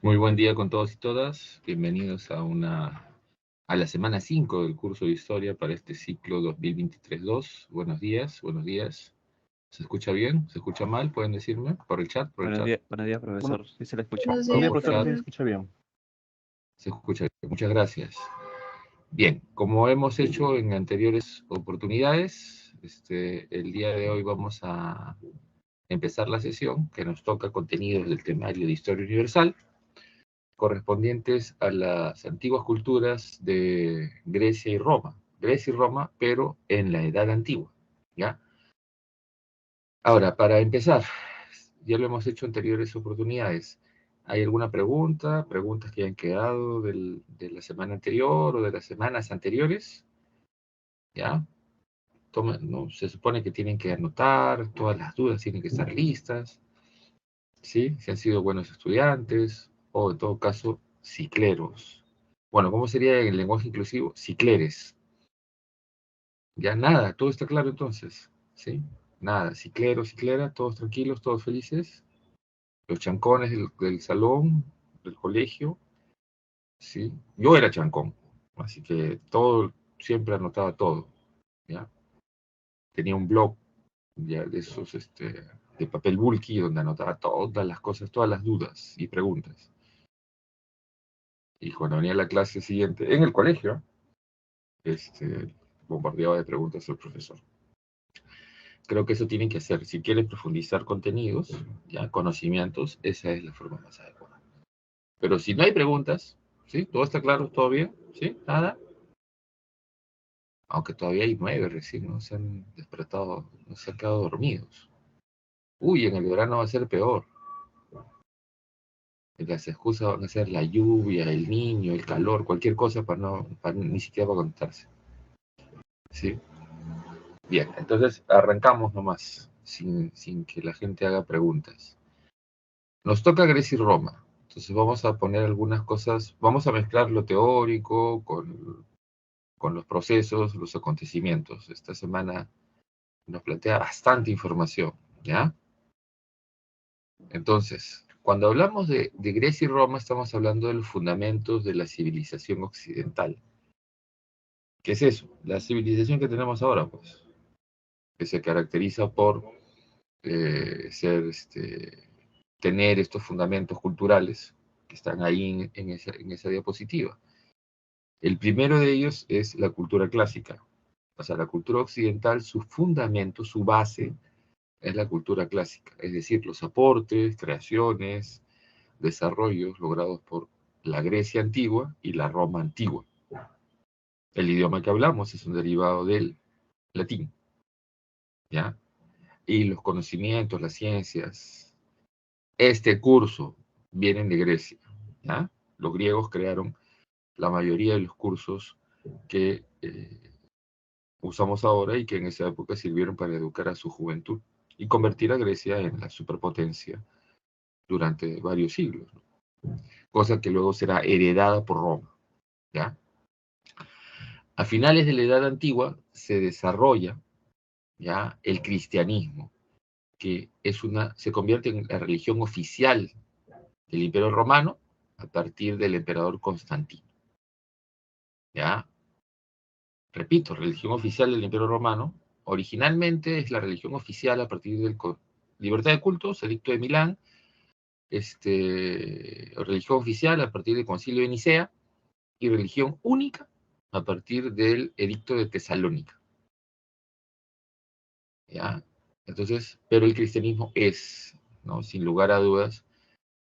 Muy buen día con todos y todas. Bienvenidos a la semana 5 del curso de Historia para este ciclo 2023-2. Buenos días, buenos días. ¿Se escucha bien? ¿Se escucha mal? ¿Pueden decirme? Por el chat, por el chat. Buenos días, Bueno, profesor. Sí se le escucha. buenos O días, por profe, chat, se escucha bien. se escucha bien. Muchas gracias. Bien, como hemos hecho en anteriores oportunidades, el día de hoy vamos a empezar la sesión que nos toca contenidos del temario de Historia Universal, correspondientes a las antiguas culturas de Grecia y Roma. Grecia y Roma, pero en la Edad Antigua, ¿ya? Ahora, para empezar, ya lo hemos hecho en anteriores oportunidades. ¿Hay alguna pregunta? ¿Preguntas que hayan quedado de la semana anterior o de las semanas anteriores? ¿Ya? No, se supone que tienen que anotar, todas las dudas tienen que estar listas, ¿sí? Si han sido buenos estudiantes, o en todo caso, cicleros. Bueno, ¿cómo sería en el lenguaje inclusivo? Cicleres. Ya nada, todo está claro entonces, ¿sí? Nada, ciclero, ciclera, todos tranquilos, todos felices. Los chancones del salón, del colegio, ¿sí? Yo era chancón, así que todo, siempre anotaba todo, ¿ya? Tenía un blog, ya, de esos, de papel bulky, donde anotaba todas las cosas, todas las dudas y preguntas. Y cuando venía la clase siguiente, en el colegio, bombardeaba de preguntas al profesor. Creo que eso tienen que hacer. Si quieren profundizar contenidos, ya, conocimientos, esa es la forma más adecuada. Pero si no hay preguntas, ¿sí? ¿Todo está claro? ¿Todo bien? ¿Sí? ¿Nada? Aunque todavía hay 9 recién, no se han despertado, no se han quedado dormidos. Uy, en el verano va a ser peor. Las excusas van a ser la lluvia, el niño, el calor, cualquier cosa ni siquiera para contarse. ¿Sí? Bien, entonces arrancamos nomás, sin que la gente haga preguntas. Nos toca Grecia y Roma. Entonces vamos a poner algunas cosas, vamos a mezclar lo teórico con los procesos, los acontecimientos. Esta semana nos plantea bastante información, ¿ya? Entonces, cuando hablamos de Grecia y Roma, estamos hablando de los fundamentos de la civilización occidental. ¿Qué es eso? La civilización que tenemos ahora, pues, que se caracteriza por tener estos fundamentos culturales que están ahí en esa diapositiva. El primero de ellos es la cultura clásica. O sea, la cultura occidental, su fundamento, su base, es la cultura clásica. Es decir, los aportes, creaciones, desarrollos logrados por la Grecia antigua y la Roma antigua. El idioma que hablamos es un derivado del latín, ¿ya? Y los conocimientos, las ciencias, este curso vienen de Grecia, ¿ya? Los griegos crearon la mayoría de los cursos que usamos ahora y que en esa época sirvieron para educar a su juventud y convertir a Grecia en la superpotencia durante varios siglos, ¿no? Cosa que luego será heredada por Roma, ¿ya? A finales de la Edad Antigua se desarrolla, ¿ya?, el cristianismo, que se convierte en la religión oficial del Imperio Romano a partir del emperador Constantino, ¿ya? Repito, religión oficial del Imperio Romano. Originalmente es la religión oficial a partir del libertad de cultos, edicto de Milán, religión oficial a partir del Concilio de Nicea y religión única a partir del edicto de Tesalónica, ¿ya? Entonces, pero el cristianismo es, ¿no?, sin lugar a dudas,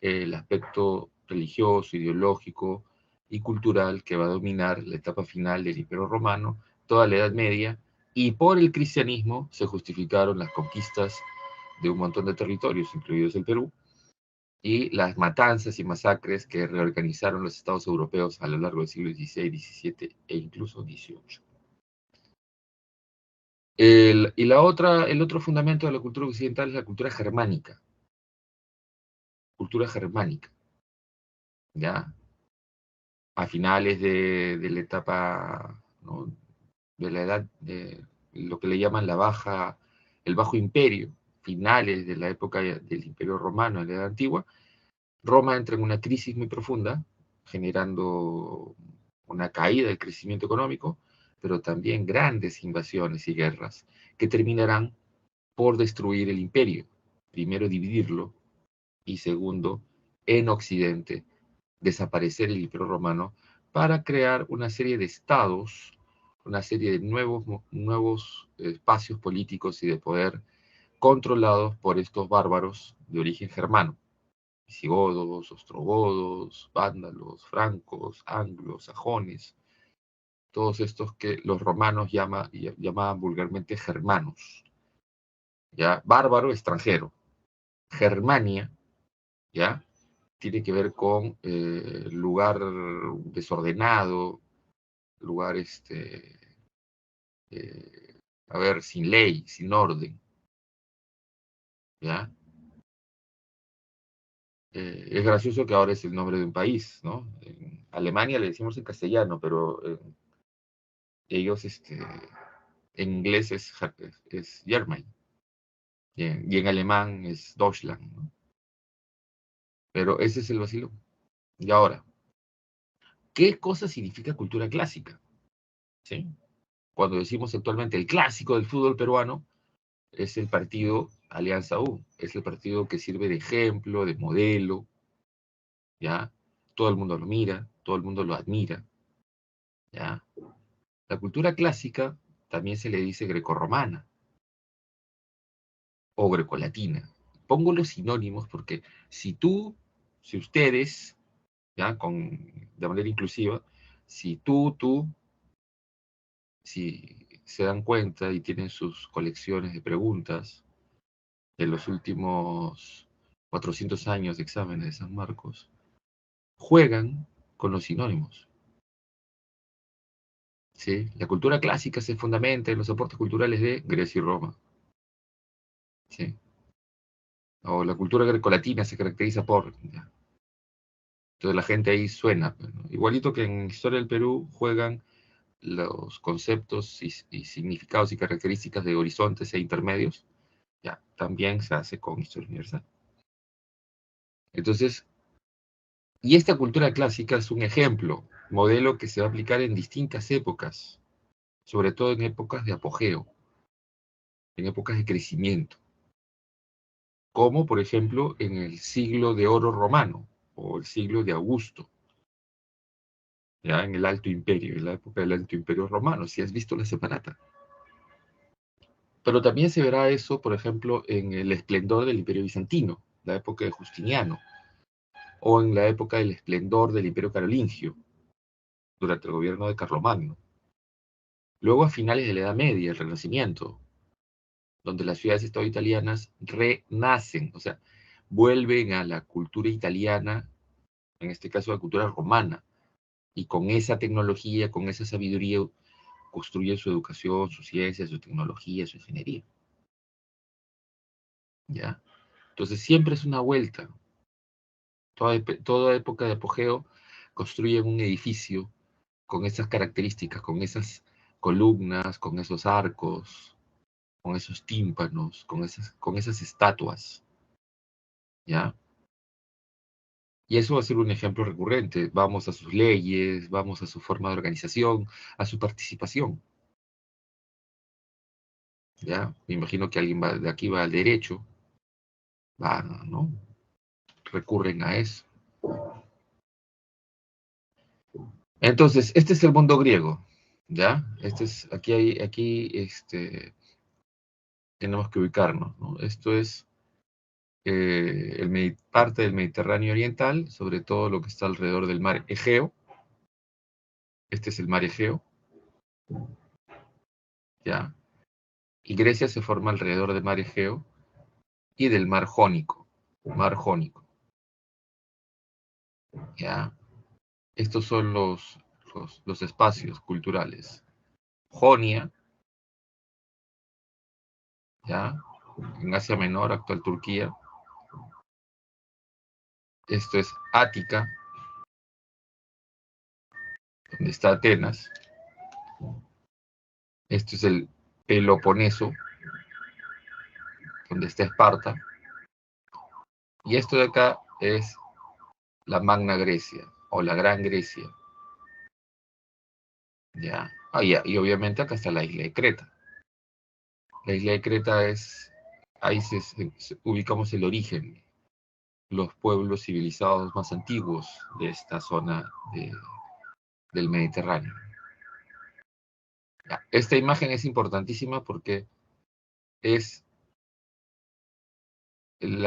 el aspecto religioso, ideológico y cultural que va a dominar la etapa final del Imperio Romano, toda la Edad Media, y por el cristianismo se justificaron las conquistas de un montón de territorios, incluidos el Perú, y las matanzas y masacres que reorganizaron los estados europeos a lo largo del siglo XVI, XVII e incluso XVIII. El otro fundamento de la cultura occidental es la cultura germánica. Cultura germánica, ¿ya? A finales de la etapa, ¿no?, de la edad de lo que le llaman el Bajo Imperio, finales de la época del Imperio Romano, en la Edad Antigua, Roma entra en una crisis muy profunda, generando una caída del crecimiento económico, pero también grandes invasiones y guerras que terminarán por destruir el imperio. Primero, dividirlo, y segundo, en Occidente, desaparecer el imperio romano para crear una serie de estados, una serie de nuevos espacios políticos y de poder controlados por estos bárbaros de origen germano: visigodos, ostrogodos, vándalos, francos, anglos, sajones, todos estos que los romanos llamaban vulgarmente germanos. ¿Ya? Bárbaro, extranjero. Germania, ¿ya? Tiene que ver con lugar desordenado, lugar, a ver, sin ley, sin orden, ¿ya? Es gracioso que ahora es el nombre de un país, ¿no? En Alemania le decimos en castellano, pero ellos, en inglés es Germany, y en alemán es Deutschland, ¿no? Pero ese es el vacilo. Y ahora, ¿qué cosa significa cultura clásica? ¿Sí? Cuando decimos actualmente el clásico del fútbol peruano, es el partido Alianza U, es el partido que sirve de ejemplo, de modelo, ¿ya? Todo el mundo lo mira, todo el mundo lo admira, ¿ya? La cultura clásica también se le dice grecorromana o grecolatina. Pongo los sinónimos porque si ustedes, ¿ya? De manera inclusiva, si si se dan cuenta y tienen sus colecciones de preguntas de los últimos 400 años de exámenes de San Marcos, juegan con los sinónimos. ¿Sí? La cultura clásica se fundamenta en los aportes culturales de Grecia y Roma. ¿Sí? O la cultura grecolatina se caracteriza por... ¿ya? Entonces la gente ahí suena. ¿No? Igualito que en Historia del Perú juegan los conceptos y significados y características de horizontes e intermedios, ya, también se hace con Historia Universal. Entonces, y esta cultura clásica es un ejemplo, modelo que se va a aplicar en distintas épocas, sobre todo en épocas de apogeo, en épocas de crecimiento, como por ejemplo en el siglo de oro romano o el siglo de Augusto, ya en el Alto Imperio, en la época del Alto Imperio romano, si has visto la separata. Pero también se verá eso, por ejemplo, en el esplendor del Imperio Bizantino, la época de Justiniano, o en la época del esplendor del Imperio Carolingio, durante el gobierno de Carlomagno. Luego, a finales de la Edad Media, el Renacimiento, donde las ciudades-estado italianas renacen, o sea, vuelven a la cultura italiana, en este caso la cultura romana, y con esa tecnología, con esa sabiduría, construyen su educación, su ciencia, su tecnología, su ingeniería. ¿Ya? Entonces siempre es una vuelta. Toda época de apogeo construyen un edificio con esas características, con esas columnas, con esos arcos, con esos tímpanos, con esas estatuas, ¿ya? Y eso va a ser un ejemplo recurrente. Vamos a sus leyes, vamos a su forma de organización, a su participación, ¿ya? Me imagino que alguien de aquí va al derecho, va, ¿no? Recurren a eso. Entonces, este es el mundo griego, ¿ya? Tenemos que ubicarnos, ¿no? Esto es parte del Mediterráneo oriental, sobre todo lo que está alrededor del mar Egeo. Este es el mar Egeo, ¿ya? Y Grecia se forma alrededor del mar Egeo y del mar Jónico, ¿ya? Estos son los espacios culturales. Jonia, ¿ya? En Asia Menor, actual Turquía. Esto es Ática, donde está Atenas. Esto es el Peloponeso, donde está Esparta. Y esto de acá es la Magna Grecia o la Gran Grecia. Ya. Y obviamente acá está la isla de Creta. La isla de Creta es, ahí ubicamos el origen, los pueblos civilizados más antiguos de esta zona del Mediterráneo. Ya. Esta imagen es importantísima porque es el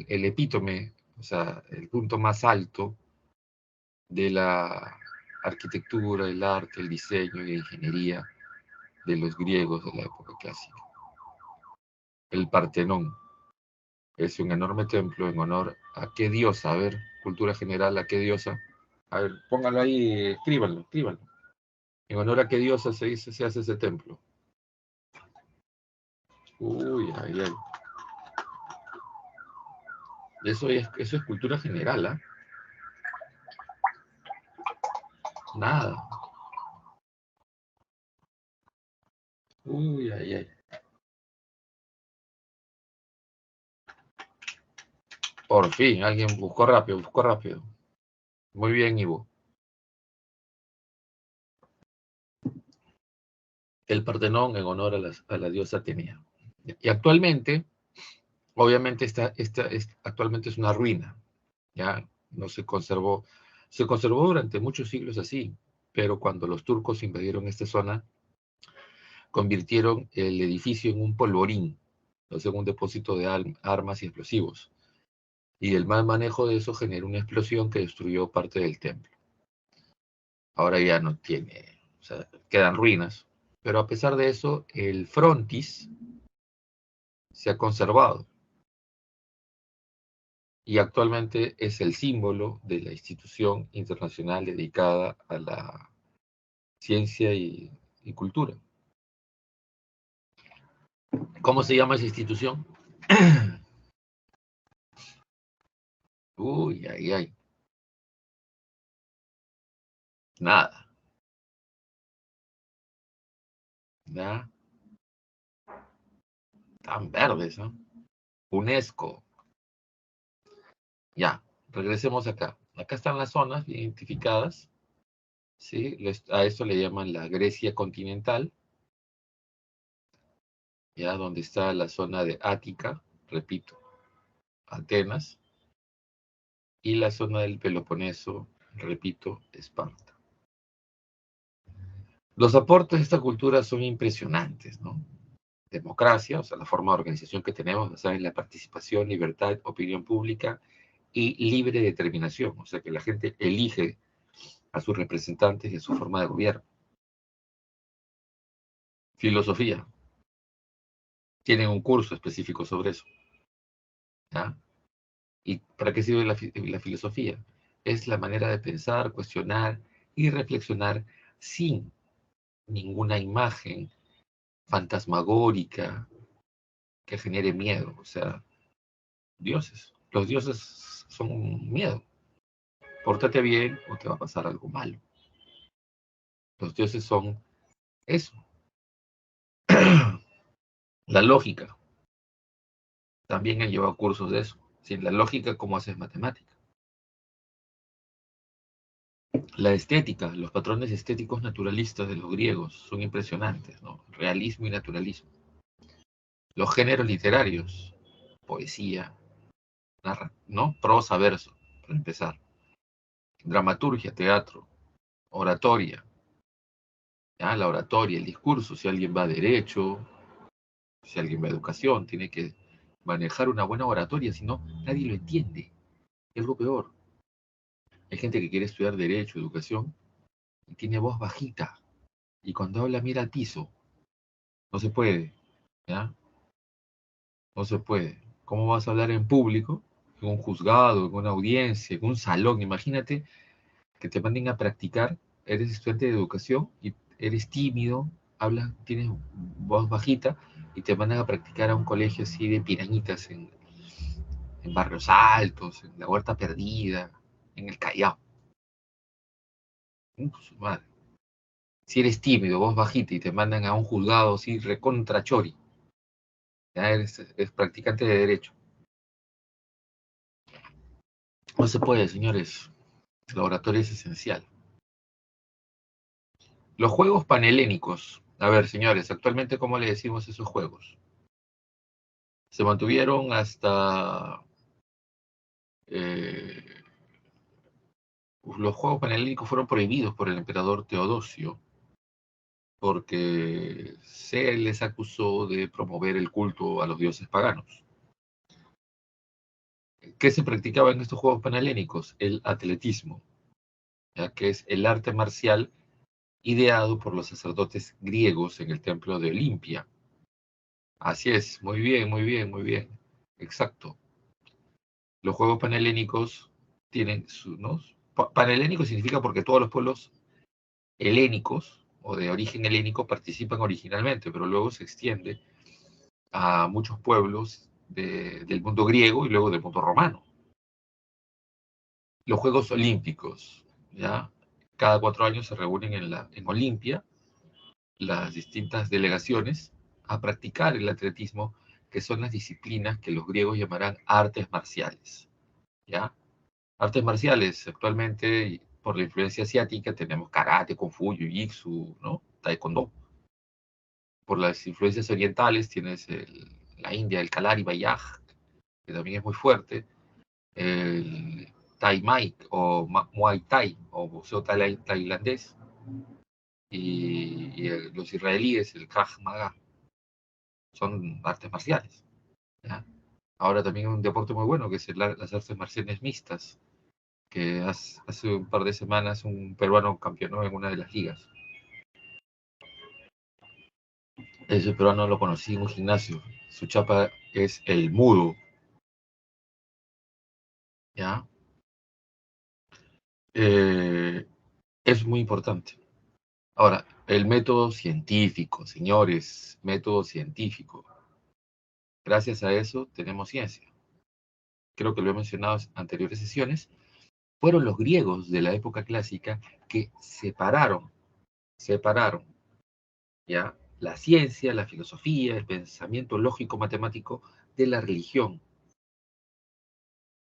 epítome, o sea, el punto más alto de la arquitectura, el arte, el diseño y la ingeniería de los griegos de la época clásica. El Partenón es un enorme templo en honor a qué diosa. A ver, cultura general, a qué diosa. A ver, póngalo ahí, escríbanlo, escríbanlo. En honor a qué diosa se hace ese templo. Uy, ay, ay. Eso es cultura general, ¿ah? Nada. Uy, ay, ay. Por fin, alguien buscó rápido, buscó rápido. Muy bien, Ivo. El Partenón en honor a la diosa Atenea. Y actualmente, obviamente, actualmente es una ruina. Ya no se conservó durante muchos siglos así, pero cuando los turcos invadieron esta zona, convirtieron el edificio en un polvorín, o sea, un depósito de armas y explosivos. Y el mal manejo de eso generó una explosión que destruyó parte del templo. Ahora ya no tiene, o sea, quedan ruinas, pero a pesar de eso, el frontis se ha conservado y actualmente es el símbolo de la institución internacional dedicada a la ciencia y cultura. ¿Cómo se llama esa institución? Uy, ay, ay. Nada. ¿Ya? Tan verdes, ¿no? UNESCO. Ya, regresemos acá. Acá están las zonas identificadas, ¿sí? A esto le llaman la Grecia continental, ya, donde está la zona de Ática, repito, Atenas, y la zona del Peloponeso, repito, Esparta. Los aportes de esta cultura son impresionantes, ¿no? Democracia, o sea, la forma de organización que tenemos basada en la participación, libertad, opinión pública y libre determinación, o sea, que la gente elige a sus representantes y a su forma de gobierno. Filosofía, tienen un curso específico sobre eso, ¿ya? ¿Y para qué sirve la filosofía? Es la manera de pensar, cuestionar y reflexionar sin ninguna imagen fantasmagórica que genere miedo. O sea, dioses. Los dioses son miedo. Pórtate bien o te va a pasar algo malo. Los dioses son eso. La lógica. También he llevado cursos de eso. Sin la lógica, ¿cómo haces matemática? La estética, los patrones estéticos naturalistas de los griegos son impresionantes, ¿no? Realismo y naturalismo. Los géneros literarios, poesía, ¿no? Prosa, verso, para empezar. Dramaturgia, teatro, oratoria, ¿ya? La oratoria, el discurso, si alguien va a derecho, si alguien va a educación, tiene que manejar una buena oratoria, si no, nadie lo entiende. Es algo peor. Hay gente que quiere estudiar derecho, educación, y tiene voz bajita, y cuando habla mira al piso. No se puede, ¿ya? No se puede. ¿Cómo vas a hablar en público? En un juzgado, en una audiencia, en un salón. Imagínate que te manden a practicar, eres estudiante de educación y eres tímido, hablas, tienes voz bajita y te mandan a practicar a un colegio así de pirañitas en Barrios Altos, en la Huerta Perdida, en el Callao. Su madre. Si eres tímido, voz bajita y te mandan a un juzgado así recontra chori, ya eres practicante de derecho. No se puede, señores. El laboratorio es esencial. Los juegos panhelénicos. A ver, señores, actualmente, ¿cómo le decimos esos juegos? Se mantuvieron hasta... los juegos panhelénicos fueron prohibidos por el emperador Teodosio porque se les acusó de promover el culto a los dioses paganos. ¿Qué se practicaba en estos juegos panhelénicos? El atletismo, ¿ya? Que es el arte marcial ideado por los sacerdotes griegos en el templo de Olimpia. Así es, muy bien, muy bien, muy bien. Exacto. Los juegos panhelénicos tienen su, ¿no? Panhelénico significa porque todos los pueblos helénicos o de origen helénico participan originalmente, pero luego se extiende a muchos pueblos del mundo griego y luego del mundo romano. Los Juegos Olímpicos, ¿ya? Cada 4 años se reúnen en Olimpia las distintas delegaciones a practicar el atletismo, que son las disciplinas que los griegos llamarán artes marciales, ¿ya? Artes marciales, actualmente, por la influencia asiática, tenemos karate, kung fu, jiu-jitsu, ¿no? Taekwondo. Por las influencias orientales tienes la India, el Kalari Bayaj, que también es muy fuerte, el Thai Mai o Muay Thai o boxeo tailandés, y los israelíes, el Krav Maga, son artes marciales, ¿ya? Ahora también un deporte muy bueno que es las artes marciales mixtas, que hace un par de semanas un peruano campeonó en una de las ligas. Ese peruano lo conocí en un gimnasio. Su chapa es el mudo, ¿ya? Es muy importante. Ahora, el método científico, señores, método científico. Gracias a eso tenemos ciencia. Creo que lo he mencionado en anteriores sesiones. Fueron los griegos de la época clásica que separaron, ¿ya? La ciencia, la filosofía, el pensamiento lógico-matemático de la religión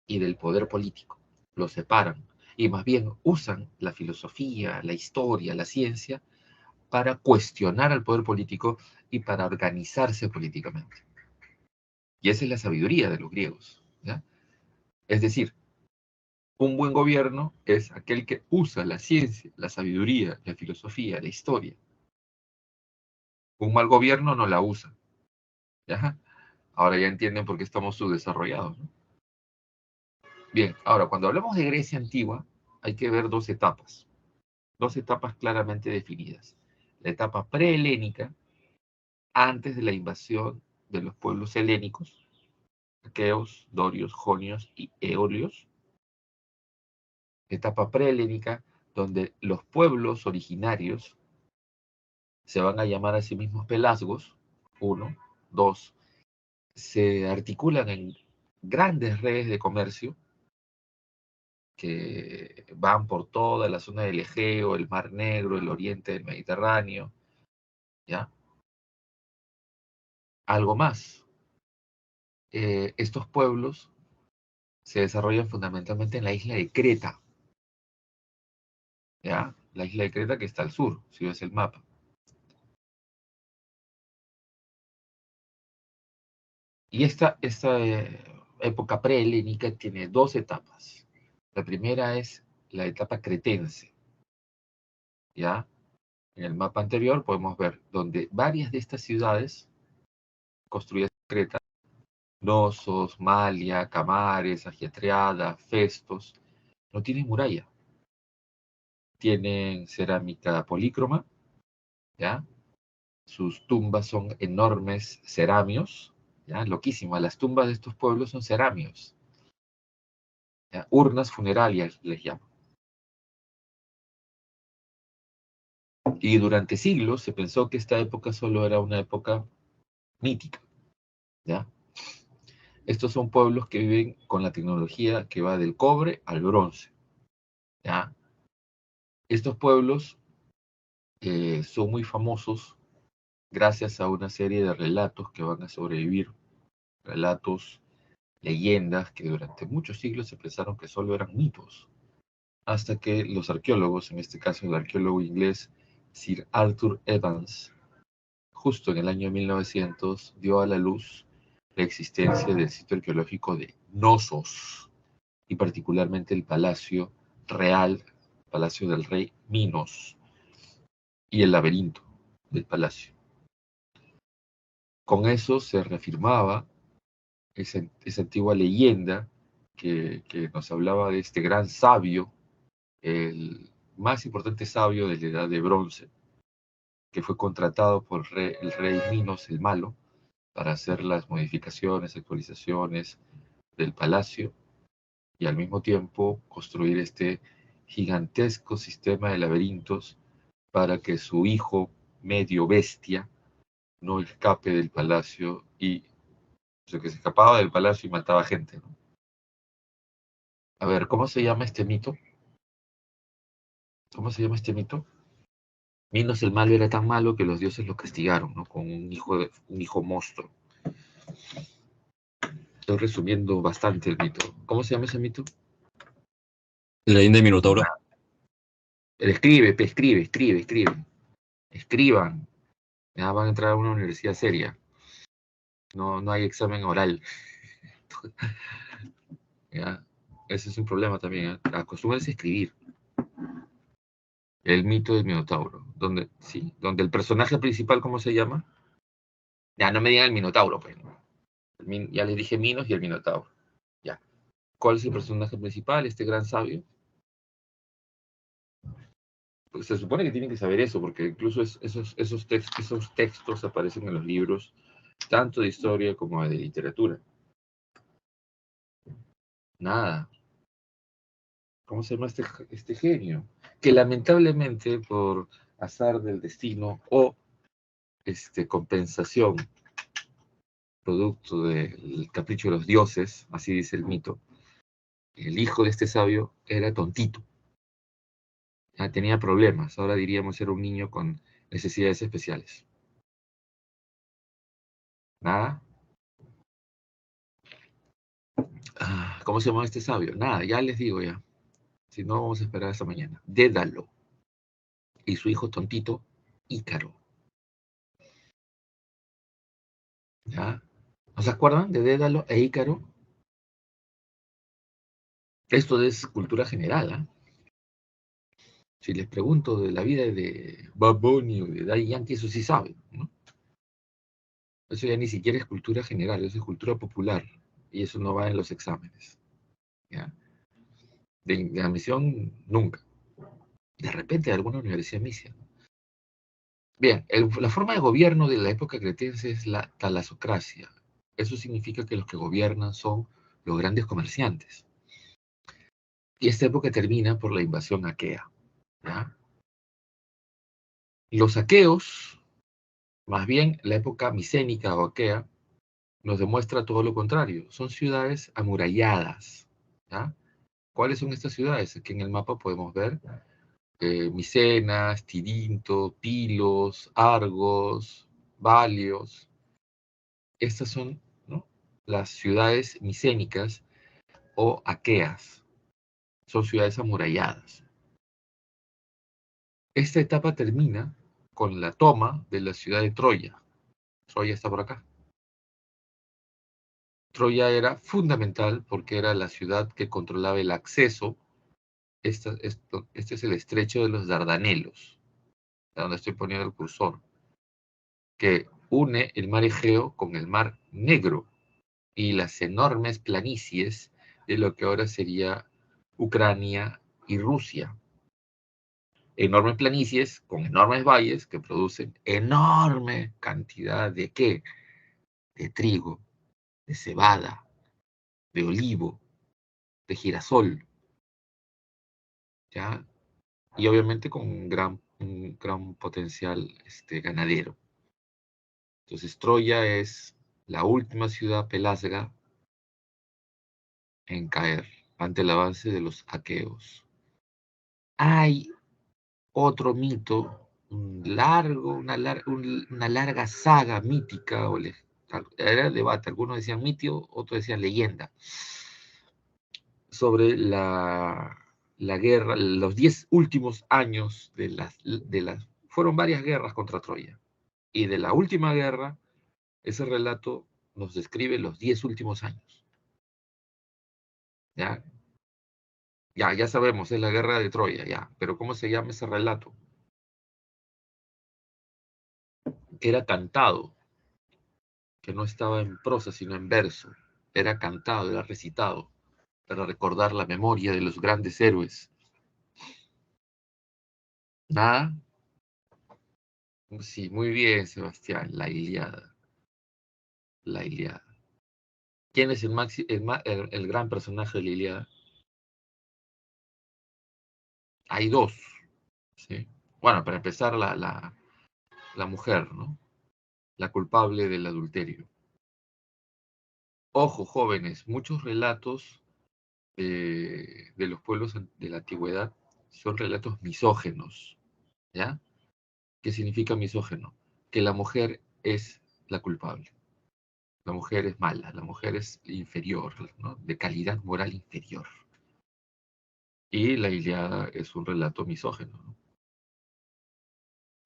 y del poder político. Lo separan y más bien usan la filosofía, la historia, la ciencia para cuestionar al poder político y para organizarse políticamente. Y esa es la sabiduría de los griegos, ¿ya? Es decir, un buen gobierno es aquel que usa la ciencia, la sabiduría, la filosofía, la historia. Un mal gobierno no la usa, ¿ya? Ahora ya entienden por qué estamos subdesarrollados, ¿no? Bien, ahora cuando hablamos de Grecia antigua, hay que ver dos etapas claramente definidas. La etapa prehelénica, antes de la invasión de los pueblos helénicos, aqueos, dorios, jonios y eolios. Etapa prehelénica, donde los pueblos originarios se van a llamar a sí mismos pelasgos, uno, dos, se articulan en grandes redes de comercio que van por toda la zona del Egeo, el Mar Negro, el oriente del Mediterráneo, ¿ya? Algo más. Estos pueblos se desarrollan fundamentalmente en la isla de Creta, ¿ya? La isla de Creta que está al sur, si ves el mapa. Y esta época prehelénica tiene dos etapas. La primera es la etapa cretense, ¿ya? En el mapa anterior podemos ver donde varias de estas ciudades construidas en Creta, Nosos, Malia, Camares, Agiatriada, Festos, no tienen muralla. Tienen cerámica polícroma, ¿ya? Sus tumbas son enormes ceramios, ¿ya? Loquísimas. Las tumbas de estos pueblos son ceramios, ¿ya? Urnas funerarias les llaman. Y durante siglos se pensó que esta época solo era una época mítica, ¿ya? Estos son pueblos que viven con la tecnología que va del cobre al bronce, ¿ya? Estos pueblos son muy famosos gracias a una serie de relatos que van a sobrevivir, relatos leyendas que durante muchos siglos se pensaron que solo eran mitos, hasta que los arqueólogos, en este caso el arqueólogo inglés Sir Arthur Evans, justo en el año 1900, dio a la luz la existencia del sitio arqueológico de Knossos, y particularmente el Palacio Real, Palacio del Rey Minos, y el laberinto del palacio. Con eso se reafirmaba esa antigua leyenda que nos hablaba de este gran sabio, el más importante sabio de la Edad de Bronce, que fue contratado por el rey Minos el Malo para hacer las modificaciones, actualizaciones del palacio y al mismo tiempo construir este gigantesco sistema de laberintos para que su hijo medio bestia no escape del palacio y o sea, que se escapaba del palacio y mataba gente, ¿no? A ver, ¿cómo se llama este mito? ¿Cómo se llama este mito? Minos el malo era tan malo que los dioses lo castigaron, ¿no? Con un hijo monstruo. Estoy resumiendo bastante el mito. ¿Cómo se llama ese mito? La leyenda de Minotauro. Escribe, escribe. Escriban. Ya van a entrar a una universidad seria. No hay examen oral. ¿Ya? Ese es un problema también. ¿Eh? Acostúmbrense a escribir. El mito del Minotauro. Donde el personaje principal, ¿cómo se llama? Ya, no me digan el Minotauro, pues. Ya les dije Minos y el Minotauro. Ya. ¿Cuál es el personaje principal? Este gran sabio. Pues se supone que tienen que saber eso, porque incluso esos textos aparecen en los libros, tanto de historia como de literatura. Nada. ¿Cómo se llama este genio? Que lamentablemente, por azar del destino o compensación, producto del capricho de los dioses, así dice el mito, el hijo de este sabio era tontito. Ya tenía problemas, ahora diríamos era un niño con necesidades especiales. Nada. ¿Cómo se llama este sabio? Nada, ya les digo ya. Si no, vamos a esperar hasta mañana. Dédalo. Y su hijo tontito, Ícaro. ¿Ya? ¿No se acuerdan de Dédalo e Ícaro? Esto es cultura general, ¿eh? Si les pregunto de la vida de Bad Bunny o de Daddy Yankee, eso sí saben, ¿no? Eso ya ni siquiera es cultura general, eso es cultura popular. Y eso no va en los exámenes. ¿Ya? De admisión, nunca. De repente, alguna universidad misia. Bien, la forma de gobierno de la época cretense es la talasocracia. Eso significa que los que gobiernan son los grandes comerciantes. Y esta época termina por la invasión aquea. ¿Ya? Los aqueos, más bien la época micénica o aquea, nos demuestra todo lo contrario. Son ciudades amuralladas. ¿Ya? ¿Cuáles son estas ciudades? Aquí en el mapa podemos ver Micenas, Tirinto, Pilos, Argos, Valios. Estas son, ¿no?, las ciudades micénicas o aqueas. Son ciudades amuralladas. Esta etapa termina con la toma de la ciudad de Troya. Troya está por acá. Troya era fundamental porque era la ciudad que controlaba el acceso. Este es el estrecho de los Dardanelos, donde estoy poniendo el cursor, que une el mar Egeo con el mar Negro y las enormes planicies de lo que ahora sería Ucrania y Rusia. Enormes planicies con enormes valles que producen enorme cantidad de ¿qué? De trigo, de cebada, de olivo, de girasol, ¿ya? Y obviamente con un gran potencial ganadero. Entonces Troya es la última ciudad pelasga en caer ante el avance de los aqueos. Hay otro mito, una larga saga mítica o Era el debate, algunos decían mitio, otros decían leyenda, sobre la guerra, los 10 últimos años fueron varias guerras contra Troya. Y de la última guerra, ese relato nos describe los 10 últimos años. ¿Ya? Ya sabemos, es la guerra de Troya, ya. Pero ¿cómo se llama ese relato? Que era cantado, que no estaba en prosa, sino en verso. Era cantado, era recitado, para recordar la memoria de los grandes héroes. ¿Nada? Sí, muy bien, Sebastián, la Ilíada. La Ilíada. ¿Quién es el gran personaje de la Ilíada? Hay dos, ¿sí? Bueno, para empezar, la mujer, ¿no? La culpable del adulterio. Ojo, jóvenes, muchos relatos de los pueblos de la antigüedad son relatos misógenos, ¿ya? ¿Qué significa misógeno? Que la mujer es la culpable. La mujer es mala, la mujer es inferior, ¿no? De calidad moral inferior. Y la Ilíada es un relato misógeno, ¿no?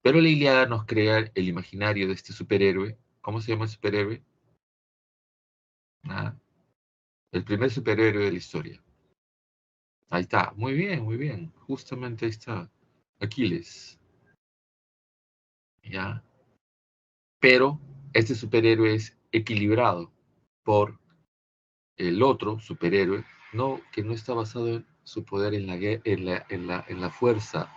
Pero la Ilíada nos crea el imaginario de este superhéroe. ¿Cómo se llama el superhéroe? Ah, el primer superhéroe de la historia. Ahí está, muy bien, muy bien. Justamente ahí está. Aquiles, ¿ya? Pero este superhéroe es equilibrado por el otro superhéroe, no, que no está basado en su poder en la fuerza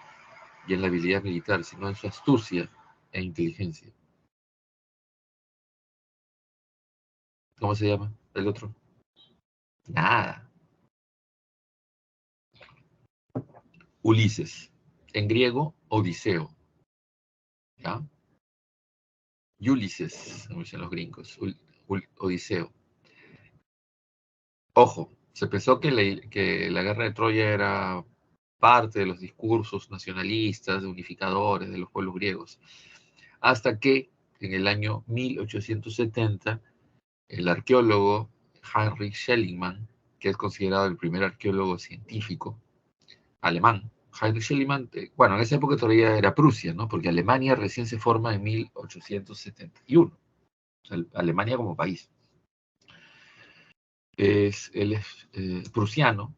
y en la habilidad militar, sino en su astucia e inteligencia. ¿Cómo se llama el otro? Nada. Ulises. En griego, Odiseo. ¿Ya? Ulises, como dicen los gringos. Odiseo. Ojo, se pensó que la guerra de Troya era parte de los discursos nacionalistas, unificadores de los pueblos griegos, hasta que en el año 1870 el arqueólogo Heinrich Schliemann, que es considerado el primer arqueólogo científico alemán, Heinrich Schliemann, bueno, en esa época todavía era Prusia, ¿no? Porque Alemania recién se forma en 1871, o sea, Alemania como país. Él es prusiano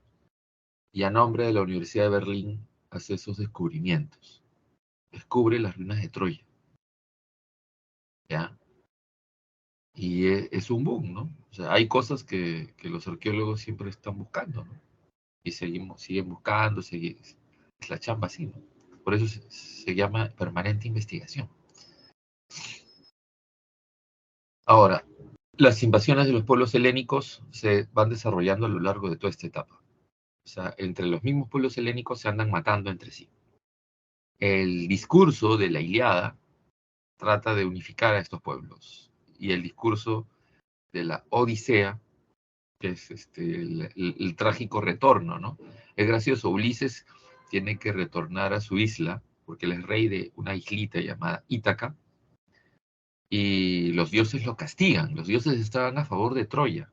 y a nombre de la Universidad de Berlín hace esos descubrimientos. Descubre las ruinas de Troya, ¿ya? Y es un boom, ¿no? O sea, hay cosas que los arqueólogos siempre están buscando, ¿no? Y siguen buscando, es la chamba así, ¿no? Por eso se llama permanente investigación. Ahora, las invasiones de los pueblos helénicos se van desarrollando a lo largo de toda esta etapa. O sea, entre los mismos pueblos helénicos se andan matando entre sí. El discurso de la Ilíada trata de unificar a estos pueblos. Y el discurso de la Odisea, que es el trágico retorno, ¿no? Es gracioso, Ulises tiene que retornar a su isla, porque él es rey de una islita llamada Ítaca, y los dioses lo castigan. Los dioses estaban a favor de Troya.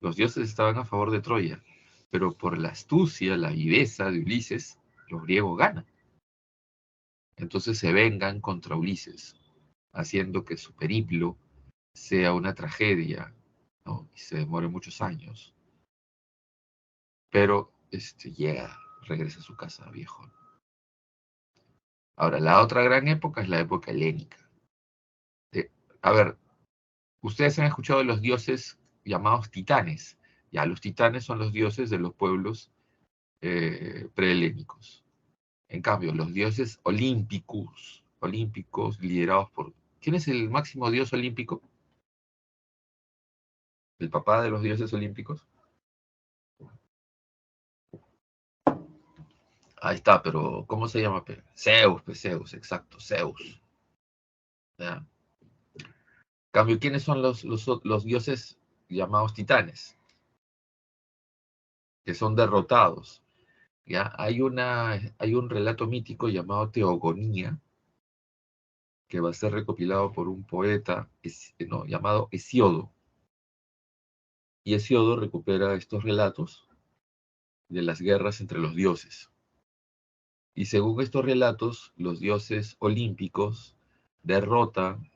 Los dioses estaban a favor de Troya, pero por la astucia, la viveza de Ulises, los griegos ganan. Entonces se vengan contra Ulises, haciendo que su periplo sea una tragedia, ¿no? Y se demore muchos años. Pero regresa a su casa viejo. Ahora, la otra gran época es la época helénica. A ver, ustedes han escuchado de los dioses llamados titanes. Ya, los titanes son los dioses de los pueblos prehelénicos. En cambio, los dioses olímpicos, liderados por... ¿Quién es el máximo dios olímpico? ¿El papá de los dioses olímpicos? Ahí está, pero ¿cómo se llama? Zeus, Zeus, exacto, Zeus. ¿Ya? En cambio, ¿quiénes son los dioses llamados titanes? Que son derrotados. ¿Ya? Hay un relato mítico llamado Teogonía, que va a ser recopilado por un poeta llamado Hesiodo. Y Hesiodo recupera estos relatos de las guerras entre los dioses. Y según estos relatos, los dioses olímpicos derrotan,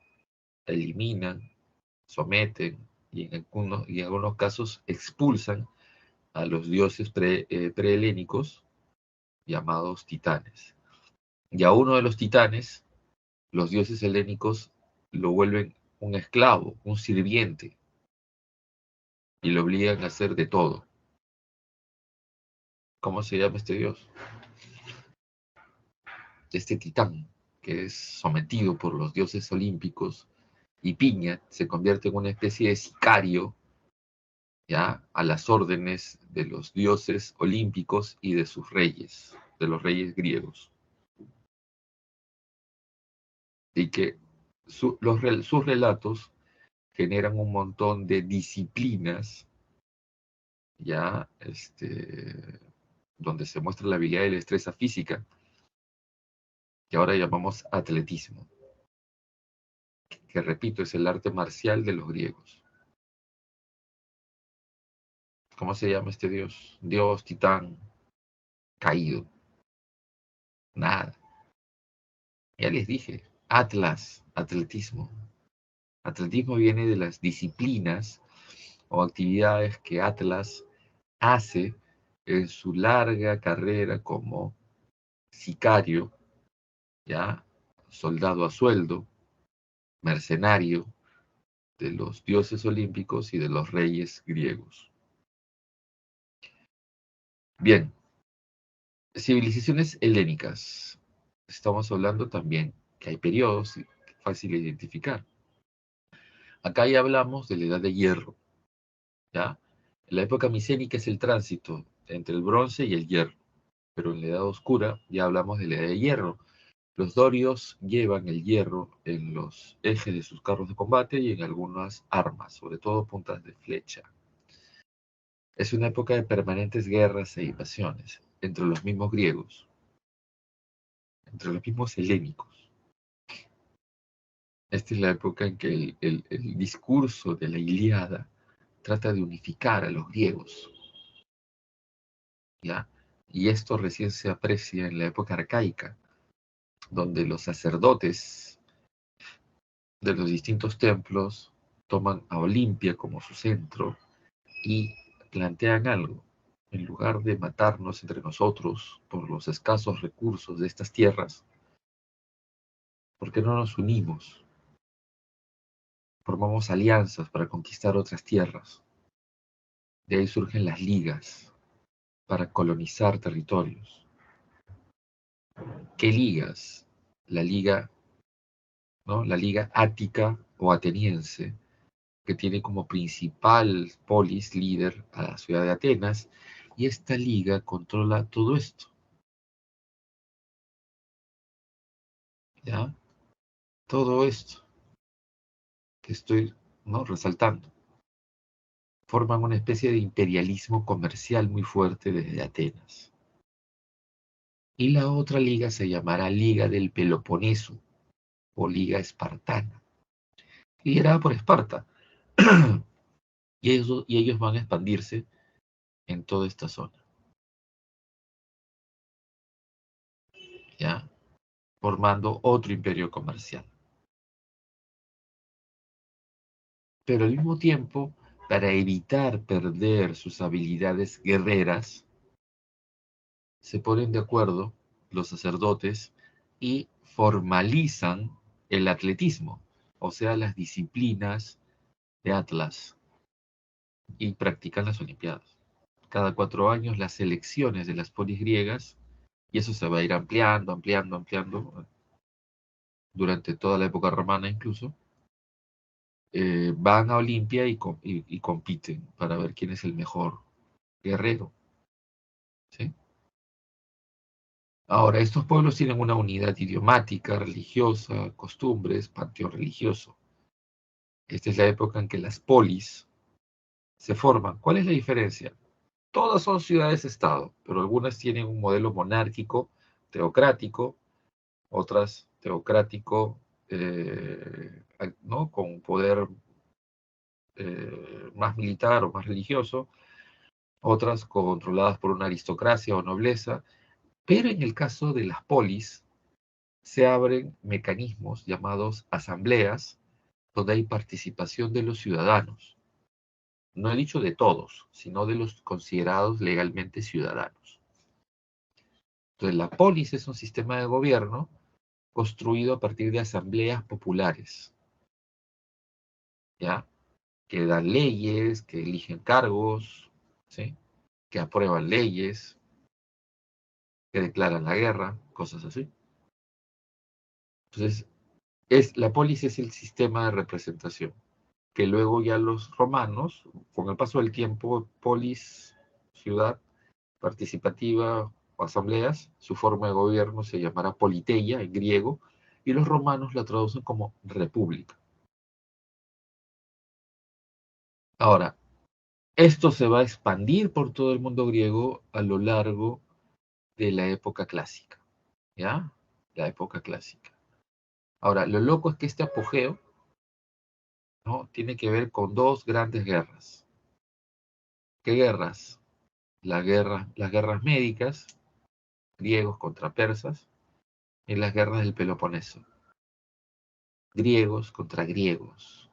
eliminan, someten y en algunos casos expulsan a los dioses prehelénicos llamados titanes. Y a uno de los titanes, los dioses helénicos lo vuelven un esclavo, un sirviente, y lo obligan a hacer de todo. ¿Cómo se llama este dios? Este titán, que es sometido por los dioses olímpicos, y Piña se convierte en una especie de sicario, ya, a las órdenes de los dioses olímpicos y de sus reyes, de los reyes griegos. Y que sus relatos generan un montón de disciplinas, ya, donde se muestra la habilidad y la destreza física, que ahora llamamos atletismo, que repito, es el arte marcial de los griegos. ¿Cómo se llama este dios? Dios, titán, caído. Nada. Ya les dije, Atlas, atletismo. Atletismo viene de las disciplinas o actividades que Atlas hace en su larga carrera como sicario, ya, soldado a sueldo, mercenario de los dioses olímpicos y de los reyes griegos. Bien, civilizaciones helénicas. Estamos hablando también que hay periodos fáciles de identificar. Acá ya hablamos de la edad de hierro, ¿ya? En la época micénica es el tránsito entre el bronce y el hierro, pero en la edad oscura ya hablamos de la edad de hierro. Los dorios llevan el hierro en los ejes de sus carros de combate y en algunas armas, sobre todo puntas de flecha. Es una época de permanentes guerras e invasiones entre los mismos griegos, entre los mismos helénicos. Esta es la época en que el discurso de la Ilíada trata de unificar a los griegos, ¿ya? Y esto recién se aprecia en la época arcaica, donde los sacerdotes de los distintos templos toman a Olimpia como su centro y plantean algo. En lugar de matarnos entre nosotros por los escasos recursos de estas tierras, ¿por qué no nos unimos? Formamos alianzas para conquistar otras tierras. De ahí surgen las ligas para colonizar territorios. ¿Qué ligas? La liga, ¿no? La liga ática o ateniense, que tiene como principal polis líder a la ciudad de Atenas, y esta liga controla todo esto, ¿ya? Todo esto que estoy, ¿no?, resaltando. Forman una especie de imperialismo comercial muy fuerte desde Atenas. Y la otra liga se llamará Liga del Peloponeso o Liga Espartana, liderada por Esparta. y ellos van a expandirse en toda esta zona, ¿ya? Formando otro imperio comercial. Pero al mismo tiempo, para evitar perder sus habilidades guerreras, se ponen de acuerdo los sacerdotes y formalizan el atletismo, o sea, las disciplinas de Atlas, y practican las Olimpiadas. Cada 4 años las selecciones de las polis griegas, y eso se va a ir ampliando, durante toda la época romana incluso, van a Olimpia y compiten para ver quién es el mejor guerrero, ¿sí? Ahora, estos pueblos tienen una unidad idiomática, religiosa, costumbres, panteón religioso. Esta es la época en que las polis se forman. ¿Cuál es la diferencia? Todas son ciudades-estado, pero algunas tienen un modelo monárquico, teocrático, otras teocrático, ¿no? Con poder más militar o más religioso, otras controladas por una aristocracia o nobleza, pero en el caso de las polis se abren mecanismos llamados asambleas, donde hay participación de los ciudadanos. No he dicho de todos, sino de los considerados legalmente ciudadanos. Entonces, la polis es un sistema de gobierno construido a partir de asambleas populares, ¿ya? Que dan leyes, que eligen cargos, ¿sí? Que aprueban leyes, que declaran la guerra, cosas así. Entonces, la polis es el sistema de representación, que luego ya los romanos, con el paso del tiempo, polis, ciudad participativa o asambleas, su forma de gobierno se llamará politeia en griego, y los romanos la traducen como república. Ahora, esto se va a expandir por todo el mundo griego a lo largo de la época clásica, ¿ya? La época clásica. Ahora, lo loco es que este apogeo, ¿no? Tiene que ver con dos grandes guerras. ¿Qué guerras? Las guerras médicas, griegos contra persas, y las guerras del Peloponeso, griegos contra griegos,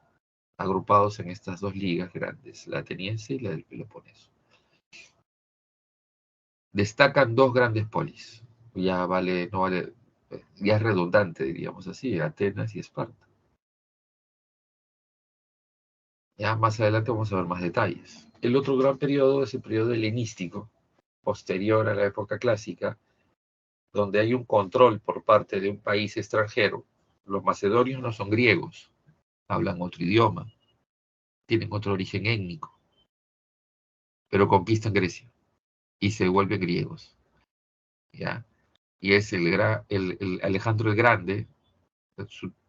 agrupados en estas dos ligas grandes, la ateniense y la del Peloponeso. Destacan dos grandes polis, ya vale, no vale, ya es redundante, diríamos así, Atenas y Esparta. Ya más adelante vamos a ver más detalles. El otro gran periodo es el periodo helenístico, posterior a la época clásica, donde hay un control por parte de un país extranjero. Los macedonios no son griegos, hablan otro idioma, tienen otro origen étnico, pero conquistan Grecia y se vuelven griegos, ¿ya? Y es el Alejandro el Grande,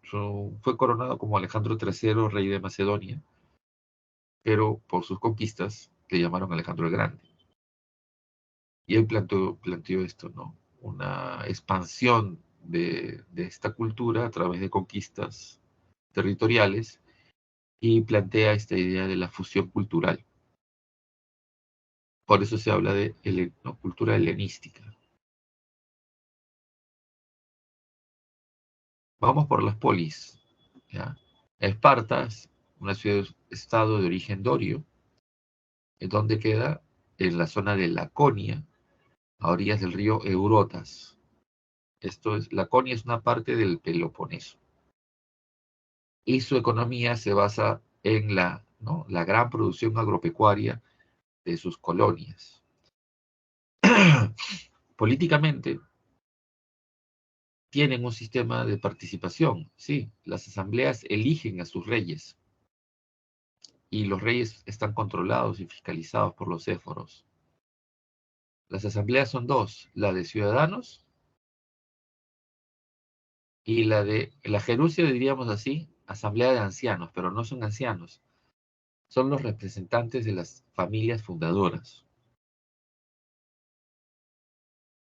fue coronado como Alejandro III, rey de Macedonia, pero por sus conquistas le llamaron Alejandro el Grande. Y él planteó esto, ¿no? Una expansión de esta cultura a través de conquistas territoriales y plantea esta idea de la fusión cultural. Por eso se habla de cultura helenística. Vamos por las polis, ¿ya? Esparta, una ciudad-estado de origen dorio, en donde queda en la zona de Laconia, a orillas del río Eurotas. Laconia es una parte del Peloponeso. Y su economía se basa en la gran producción agropecuaria de sus colonias. Políticamente, tienen un sistema de participación, sí, las asambleas eligen a sus reyes y los reyes están controlados y fiscalizados por los éforos. Las asambleas son dos, la de ciudadanos y la Jerusia, diríamos así, asamblea de ancianos, pero no son ancianos, son los representantes de las familias fundadoras.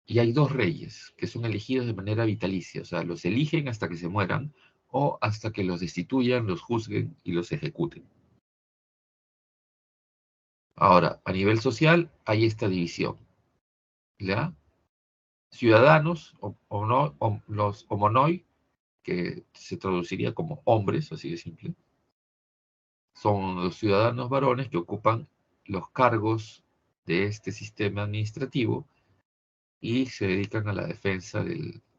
Y hay dos reyes que son elegidos de manera vitalicia, o sea, los eligen hasta que se mueran o hasta que los destituyan, los juzguen y los ejecuten. Ahora, a nivel social hay esta división, ¿ya? Ciudadanos, los homonoi, que se traduciría como hombres, así de simple, son los ciudadanos varones que ocupan los cargos de este sistema administrativo y se dedican a la defensa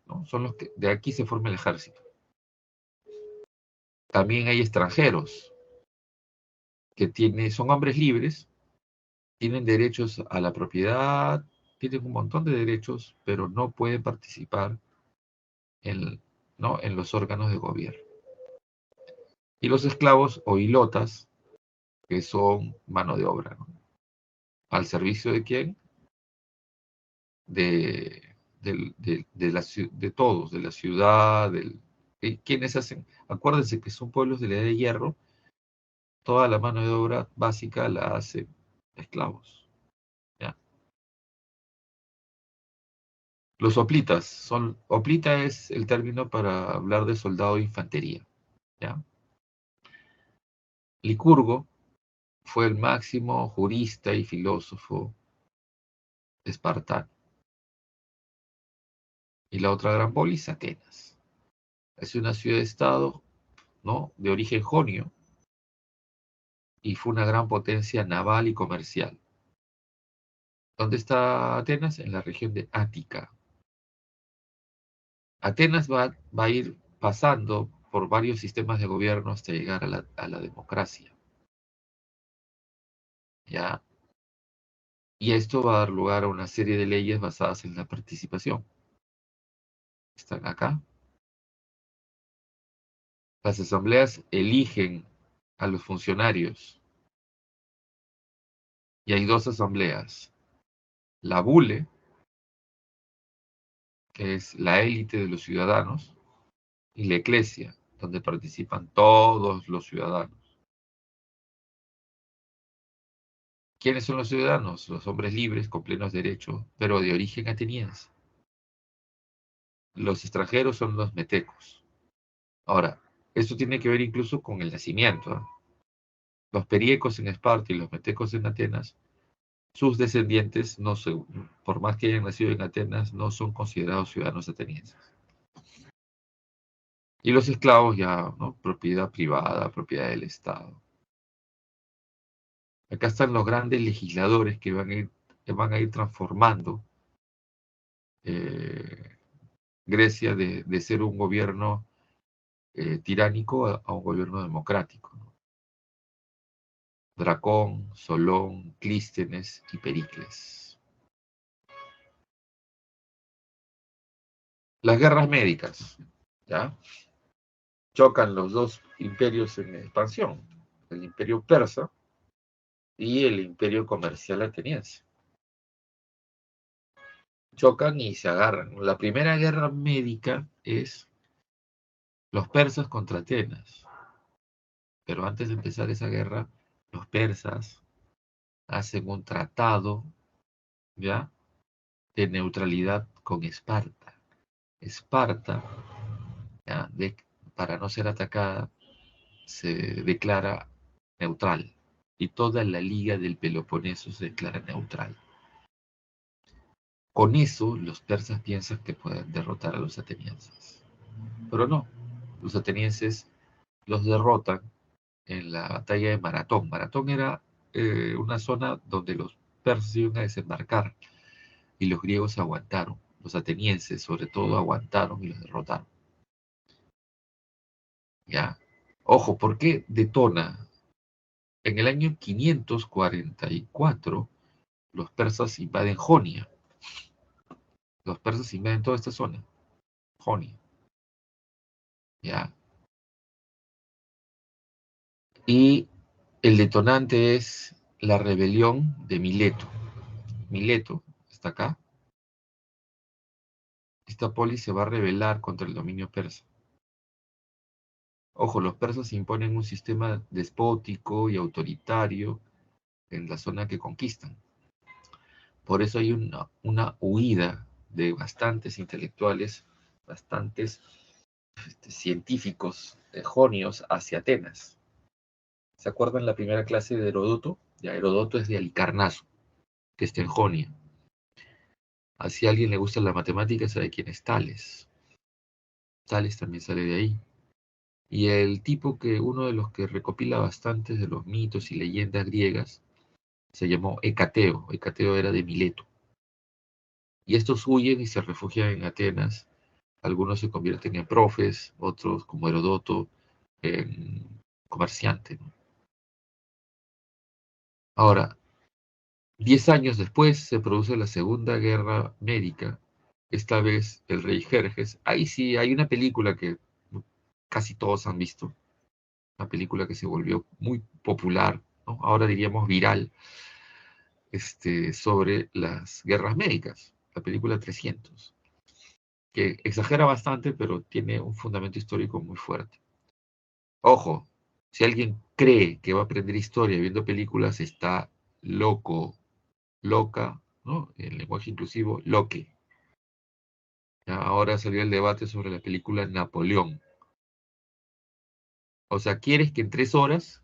¿no? Son los que, de aquí se forma el ejército. También hay extranjeros, que son hombres libres, tienen derechos a la propiedad, tienen un montón de derechos, pero no pueden participar en los órganos de gobierno. Y los esclavos o hilotas, que son mano de obra, ¿no? ¿Al servicio de quién? De todos, de la ciudad, quienes hacen, acuérdense que son pueblos de la edad de hierro, toda la mano de obra básica la hacen esclavos, ¿ya? Los hoplitas hoplita es el término para hablar de soldado de infantería, ¿ya? Licurgo fue el máximo jurista y filósofo espartano. Y la otra gran polis, Atenas. Es una ciudad-estado, ¿no?, de origen jonio, y fue una gran potencia naval y comercial. ¿Dónde está Atenas? En la región de Ática. Atenas va a ir pasando por varios sistemas de gobierno hasta llegar a la democracia, ¿ya? Y esto va a dar lugar a una serie de leyes basadas en la participación. Están acá. Las asambleas eligen a los funcionarios y hay dos asambleas. La bule, que es la élite de los ciudadanos, y la eclesia, donde participan todos los ciudadanos. ¿Quiénes son los ciudadanos? Los hombres libres, con plenos derechos, pero de origen ateniense. Los extranjeros son los metecos. Ahora, esto tiene que ver incluso con el nacimiento, ¿eh? Los periecos en Esparta y los metecos en Atenas, sus descendientes, no se, por más que hayan nacido en Atenas, no son considerados ciudadanos atenienses. Y los esclavos ya, ¿no?, propiedad privada, propiedad del Estado. Acá están los grandes legisladores que van a ir transformando eh, Grecia de ser un gobierno tiránico a un gobierno democrático, ¿no? Dracón, Solón, Clístenes y Pericles. Las guerras médicas, ¿ya? Chocan los dos imperios en expansión, el imperio persa y el imperio comercial ateniense. Chocan y se agarran. La primera guerra médica es los persas contra Atenas. Pero antes de empezar esa guerra, los persas hacen un tratado, ¿ya?, de neutralidad con Esparta. Esparta, ¿ya?, para no ser atacada, se declara neutral. Y toda la liga del Peloponeso se declara neutral. Con eso, los persas piensan que pueden derrotar a los atenienses. Pero no, los atenienses los derrotan en la batalla de Maratón. Maratón era una zona donde los persas iban a desembarcar y los griegos aguantaron. Los atenienses, sobre todo, aguantaron y los derrotaron. ¿Ya? Ojo, ¿por qué detona? En el año 544, los persas invaden Jonia. Los persas invaden toda esta zona, Jonia. ¿Ya? Y el detonante es la rebelión de Mileto. Mileto está acá. Esta polis se va a rebelar contra el dominio persa. Ojo, los persas imponen un sistema despótico y autoritario en la zona que conquistan. Por eso hay una huida de bastantes intelectuales, bastantes científicos jonios hacia Atenas. ¿Se acuerdan la primera clase de Heródoto? Ya, Heródoto es de Halicarnaso, que está en Jonia. Así a alguien le gusta la matemática, sabe quién es Tales. Tales también sale de ahí. Y el tipo que, uno de los que recopila bastantes de los mitos y leyendas griegas, se llamó Hecateo. Hecateo era de Mileto. Y estos huyen y se refugian en Atenas. Algunos se convierten en profes, otros, como Heródoto, en comerciante, ¿no? Ahora, 10 años después se produce la Segunda Guerra Médica. Esta vez el rey Jerjes. Ahí sí, hay una película que casi todos han visto. Una película que se volvió muy popular, ¿no?, ahora diríamos viral, sobre las guerras médicas. La película 300, que exagera bastante, pero tiene un fundamento histórico muy fuerte. Ojo, si alguien cree que va a aprender historia viendo películas, está loco, loca, ¿no? En lenguaje inclusivo, loque. Ya, ahora salió el debate sobre la película Napoleón. O sea, ¿quieres que en 3 horas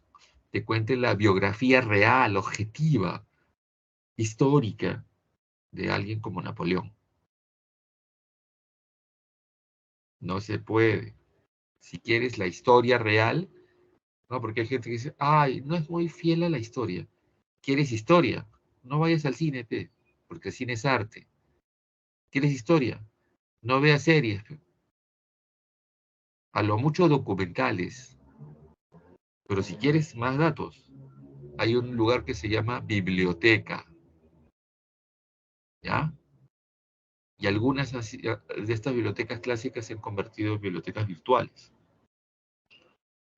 te cuente la biografía real, objetiva, histórica de alguien como Napoleón? No se puede. Si quieres la historia real, no, porque hay gente que dice, ay, no es muy fiel a la historia. ¿Quieres historia? No vayas al cine, pe, porque el cine es arte. ¿Quieres historia? No veas series, pe. A lo mucho documentales. Pero si quieres más datos, hay un lugar que se llama biblioteca, ¿ya? Y algunas de estas bibliotecas clásicas se han convertido en bibliotecas virtuales.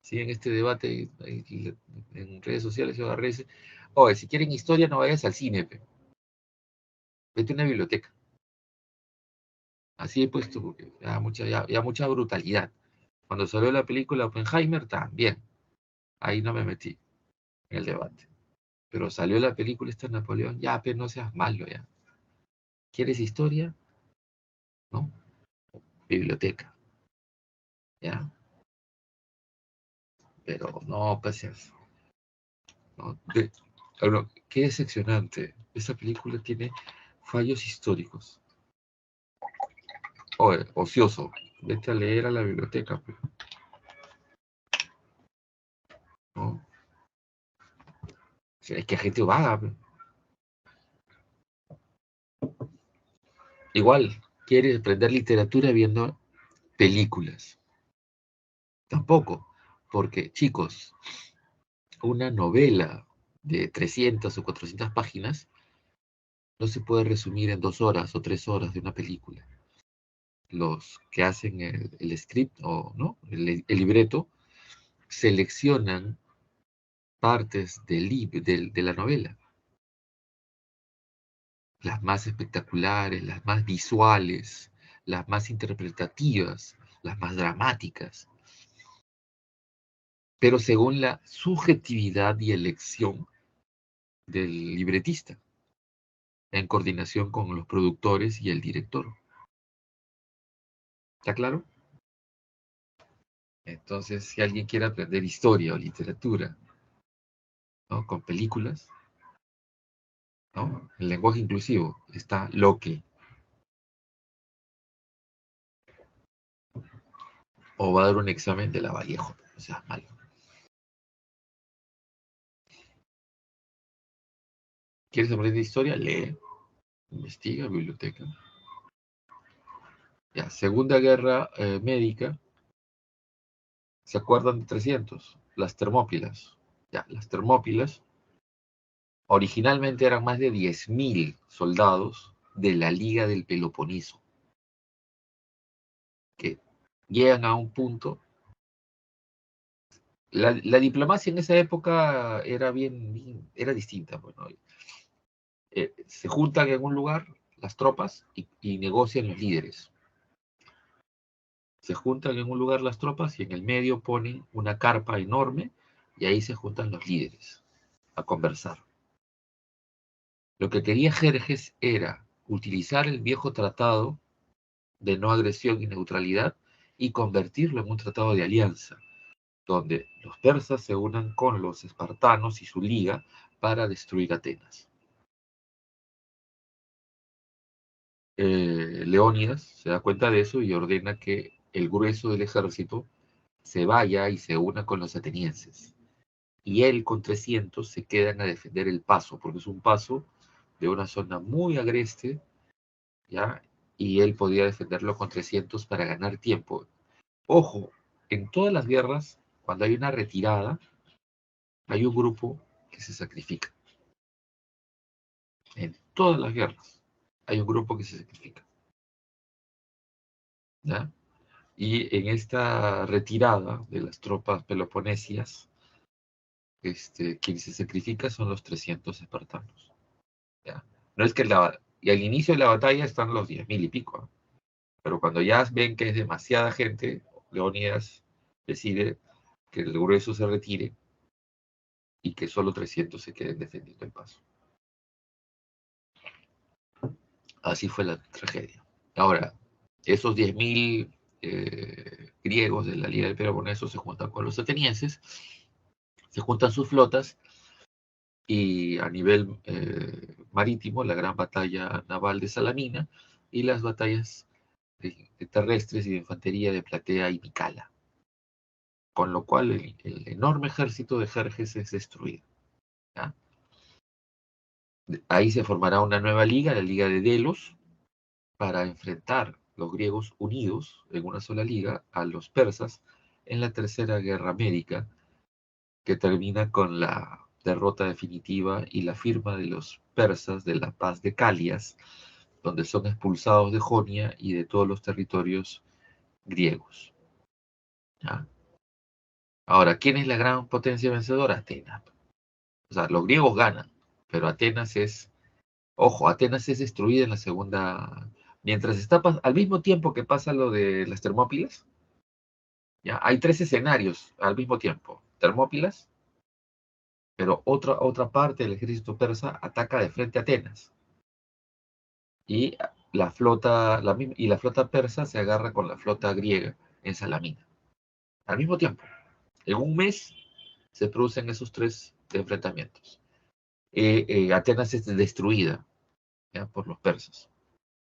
Sí, en este debate en redes sociales yo agarré ese, oye, si quieren historia no vayas al cine, pe. Vete a una biblioteca. Así he puesto, porque ya mucha brutalidad. Cuando salió la película Oppenheimer, también. Ahí no me metí en el debate. Pero salió la película esta Napoleón, ya, pero no seas malo, ya. ¿Quieres historia? ¿No? Biblioteca, ¿ya? Pero no, pues, no, bueno, qué decepcionante. Esta película tiene fallos históricos. Oye, ocioso. Vete a leer a la biblioteca, pues, ¿no? O sea, es que hay gente vaga, pues. Igual, quieres aprender literatura viendo películas. Tampoco, porque, chicos, una novela de 300 o 400 páginas no se puede resumir en 2 horas o 3 horas de una película. Los que hacen el script o no el libreto seleccionan partes de la novela, las más espectaculares, las más visuales, las más interpretativas, las más dramáticas, pero según la subjetividad y elección del libretista, en coordinación con los productores y el director. ¿Está claro? Entonces, si alguien quiere aprender historia o literatura, ¿no? Con películas, ¿no? El lenguaje inclusivo está Loki. O va a dar un examen de la Vallejo, o sea, malo. ¿Quieres aprender historia? Lee, investiga, biblioteca. Ya, Segunda Guerra Médica, ¿se acuerdan de 300? Las Termópilas. Ya, las Termópilas originalmente eran más de 10.000 soldados de la Liga del Peloponeso, que llegan a un punto. La diplomacia en esa época era era distinta. Bueno, se juntan en un lugar las tropas y negocian los líderes. Se juntan en un lugar las tropas y en el medio ponen una carpa enorme y ahí se juntan los líderes a conversar. Lo que quería Jerjes era utilizar el viejo tratado de no agresión y neutralidad y convertirlo en un tratado de alianza, donde los persas se unan con los espartanos y su liga para destruir Atenas. Leónidas se da cuenta de eso y ordena que el grueso del ejército se vaya y se una con los atenienses. Y él con 300 se quedan a defender el paso, porque es un paso de una zona muy agreste, ¿ya? Y él podía defenderlo con 300 para ganar tiempo. Ojo, en todas las guerras, cuando hay una retirada, hay un grupo que se sacrifica. En todas las guerras hay un grupo que se sacrifica, ¿ya? Y en esta retirada de las tropas peloponesias, quien se sacrifica son los 300 espartanos, ¿ya? No es que y al inicio de la batalla están los 10.000 y pico, ¿no? Pero cuando ya ven que es demasiada gente, Leonidas decide que el grueso se retire y que solo 300 se queden defendiendo el paso. Así fue la tragedia. Ahora, Esos 10.000 griegos de la Liga del Peloponeso se juntan con los atenienses, se juntan sus flotas y a nivel marítimo, la gran batalla naval de Salamina y las batallas de terrestres y de infantería de Platea y Micala, con lo cual el enorme ejército de Jerjes es destruido. ¿Ya? Ahí se formará una nueva liga, la Liga de Delos, para enfrentar los griegos unidos en una sola liga a los persas en la Tercera Guerra Médica, que termina con la derrota definitiva y la firma de los persas de la paz de Calias, donde son expulsados de Jonia y de todos los territorios griegos. ¿Ya? Ahora, ¿quién es la gran potencia vencedora? Atenas. O sea, los griegos ganan, pero Atenas es, ojo, Atenas es destruida en la segunda, mientras está al mismo tiempo que pasa lo de las Termópilas, ¿ya? Hay 3 escenarios al mismo tiempo. Termópilas, pero otra parte del ejército persa ataca de frente a Atenas. Y la flota persa se agarra con la flota griega en Salamina. Al mismo tiempo, en un mes se producen esos 3 enfrentamientos. Atenas es destruida, ¿ya? Por los persas,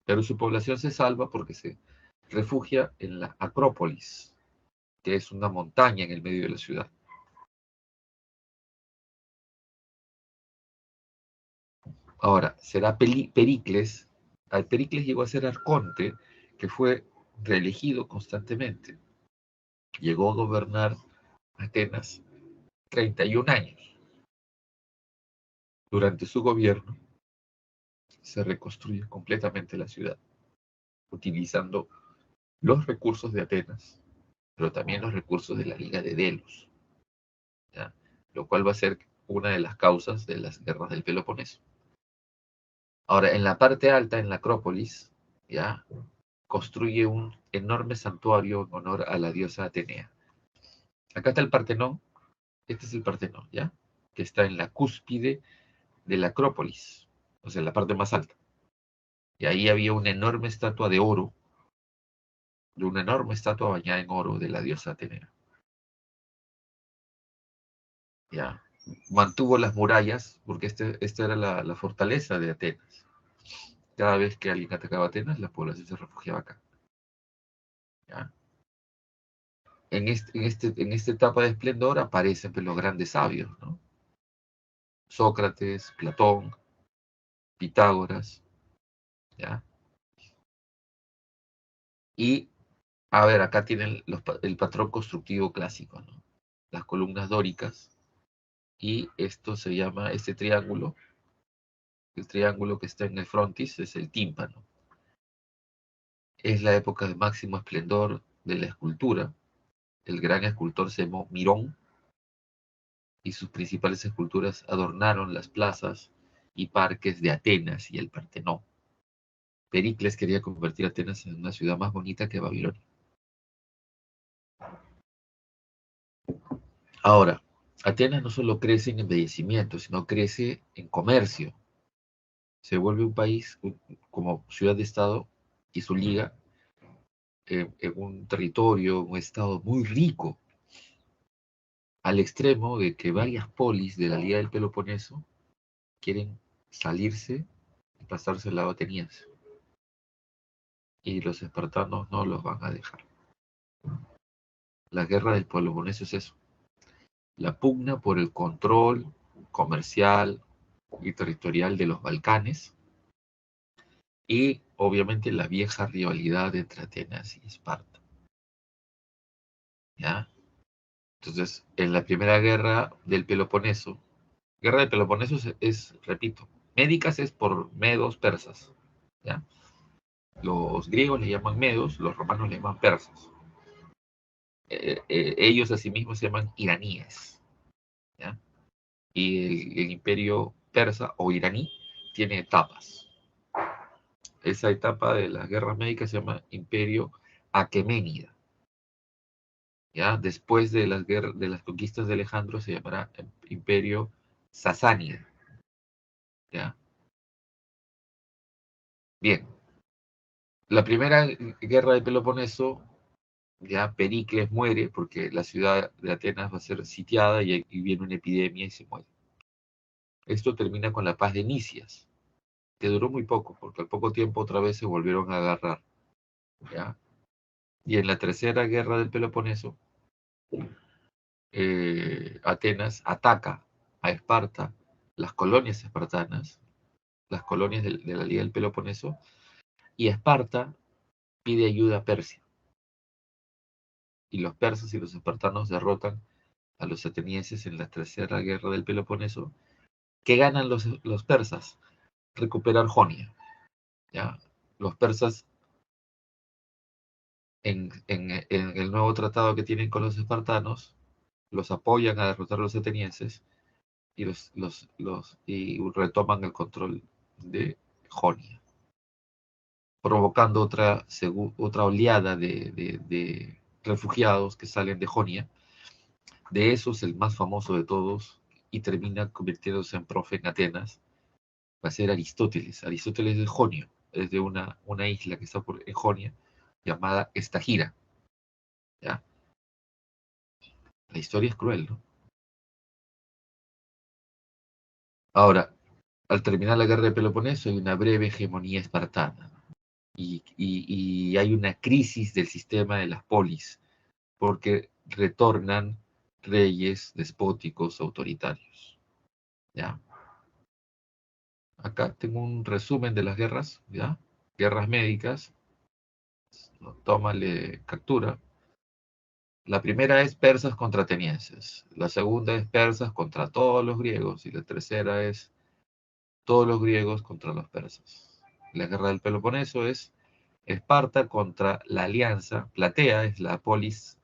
pero su población se salva porque se refugia en la Acrópolis, que es una montaña en el medio de la ciudad. Ahora, será Pericles. Pericles llegó a ser arconte, que fue reelegido constantemente. Llegó a gobernar Atenas 31 años. Durante su gobierno se reconstruye completamente la ciudad, utilizando los recursos de Atenas, pero también los recursos de la Liga de Delos, ¿ya? Lo cual va a ser una de las causas de las guerras del Peloponeso. Ahora, en la parte alta, en la Acrópolis, ¿ya? Construye un enorme santuario en honor a la diosa Atenea. Acá está el Partenón, este es el Partenón, ¿ya? Que está en la cúspide de la Acrópolis, o sea, en la parte más alta. Y ahí había una enorme estatua de oro, de una enorme estatua bañada en oro de la diosa Atenea. ¿Ya? Mantuvo las murallas, porque esta era la fortaleza de Atenas. Cada vez que alguien atacaba Atenas, la población se refugiaba acá. ¿Ya? En esta etapa de esplendor aparecen pues, los grandes sabios, ¿no? Sócrates, Platón, Pitágoras, ¿ya? Y, a ver, acá tienen el patrón constructivo clásico, ¿no? Las columnas dóricas, y esto se llama, este triángulo, el triángulo que está en el frontis es el tímpano. Es la época de máximo esplendor de la escultura. El gran escultor se llamó Mirón, y sus principales esculturas adornaron las plazas y parques de Atenas y el Partenón. Pericles quería convertir a Atenas en una ciudad más bonita que Babilonia. Ahora, Atenas no solo crece en embellecimiento, sino crece en comercio. Se vuelve un país como ciudad de estado y su liga en un territorio, un estado muy rico, al extremo de que varias polis de la Liga del Peloponeso quieren salirse y pasarse al lado ateniense. Y los espartanos no los van a dejar. La guerra del Peloponeso es eso. La pugna por el control comercial y territorial de los Balcanes y obviamente la vieja rivalidad entre Atenas y Esparta. ¿Ya? Entonces, en la primera guerra del Peloponeso, guerra del Peloponeso repito, médicas es por medos persas. ¿Ya? Los griegos le llaman medos, los romanos le llaman persas. Ellos asimismo se llaman iraníes. ¿Ya? Y el imperio persa o iraní tiene etapas. Esa etapa de las guerras médicas se llama imperio aqueménida. ¿Ya? Después de las conquistas de Alejandro se llamará imperio sasánida. ¿Ya? Bien. La primera guerra del Peloponeso, ya Pericles muere porque la ciudad de Atenas va a ser sitiada y viene una epidemia y se muere. Esto termina con la paz de Nicias, que duró muy poco, porque al poco tiempo otra vez se volvieron a agarrar. ¿Ya? Y en la tercera guerra del Peloponeso, Atenas ataca a Esparta, las colonias espartanas, las colonias de la Liga del Peloponeso, y Esparta pide ayuda a Persia. Y los persas y los espartanos derrotan a los atenienses en la tercera guerra del Peloponeso. ¿Qué ganan los persas? Recuperar Jonia. ¿Ya? Los persas, en el nuevo tratado que tienen con los espartanos, los apoyan a derrotar a los atenienses y, y retoman el control de Jonia, provocando otra oleada de refugiados que salen de Jonia. De esos, el más famoso de todos, y termina convirtiéndose en profe en Atenas, va a ser Aristóteles. Aristóteles es de Jonio, es de una isla que está en Jonia, llamada Estagira. ¿Ya? La historia es cruel, ¿no? Ahora, al terminar la guerra de Peloponeso hay una breve hegemonía espartana, ¿no? Y hay una crisis del sistema de las polis, porque retornan reyes despóticos autoritarios. ¿Ya? Acá tengo un resumen de las guerras, ¿ya? Guerras médicas, ¿no? Tómale captura. La primera es persas contra atenienses, la segunda es persas contra todos los griegos y la tercera es todos los griegos contra los persas. La guerra del Peloponeso es Esparta contra la alianza, Platea es la polis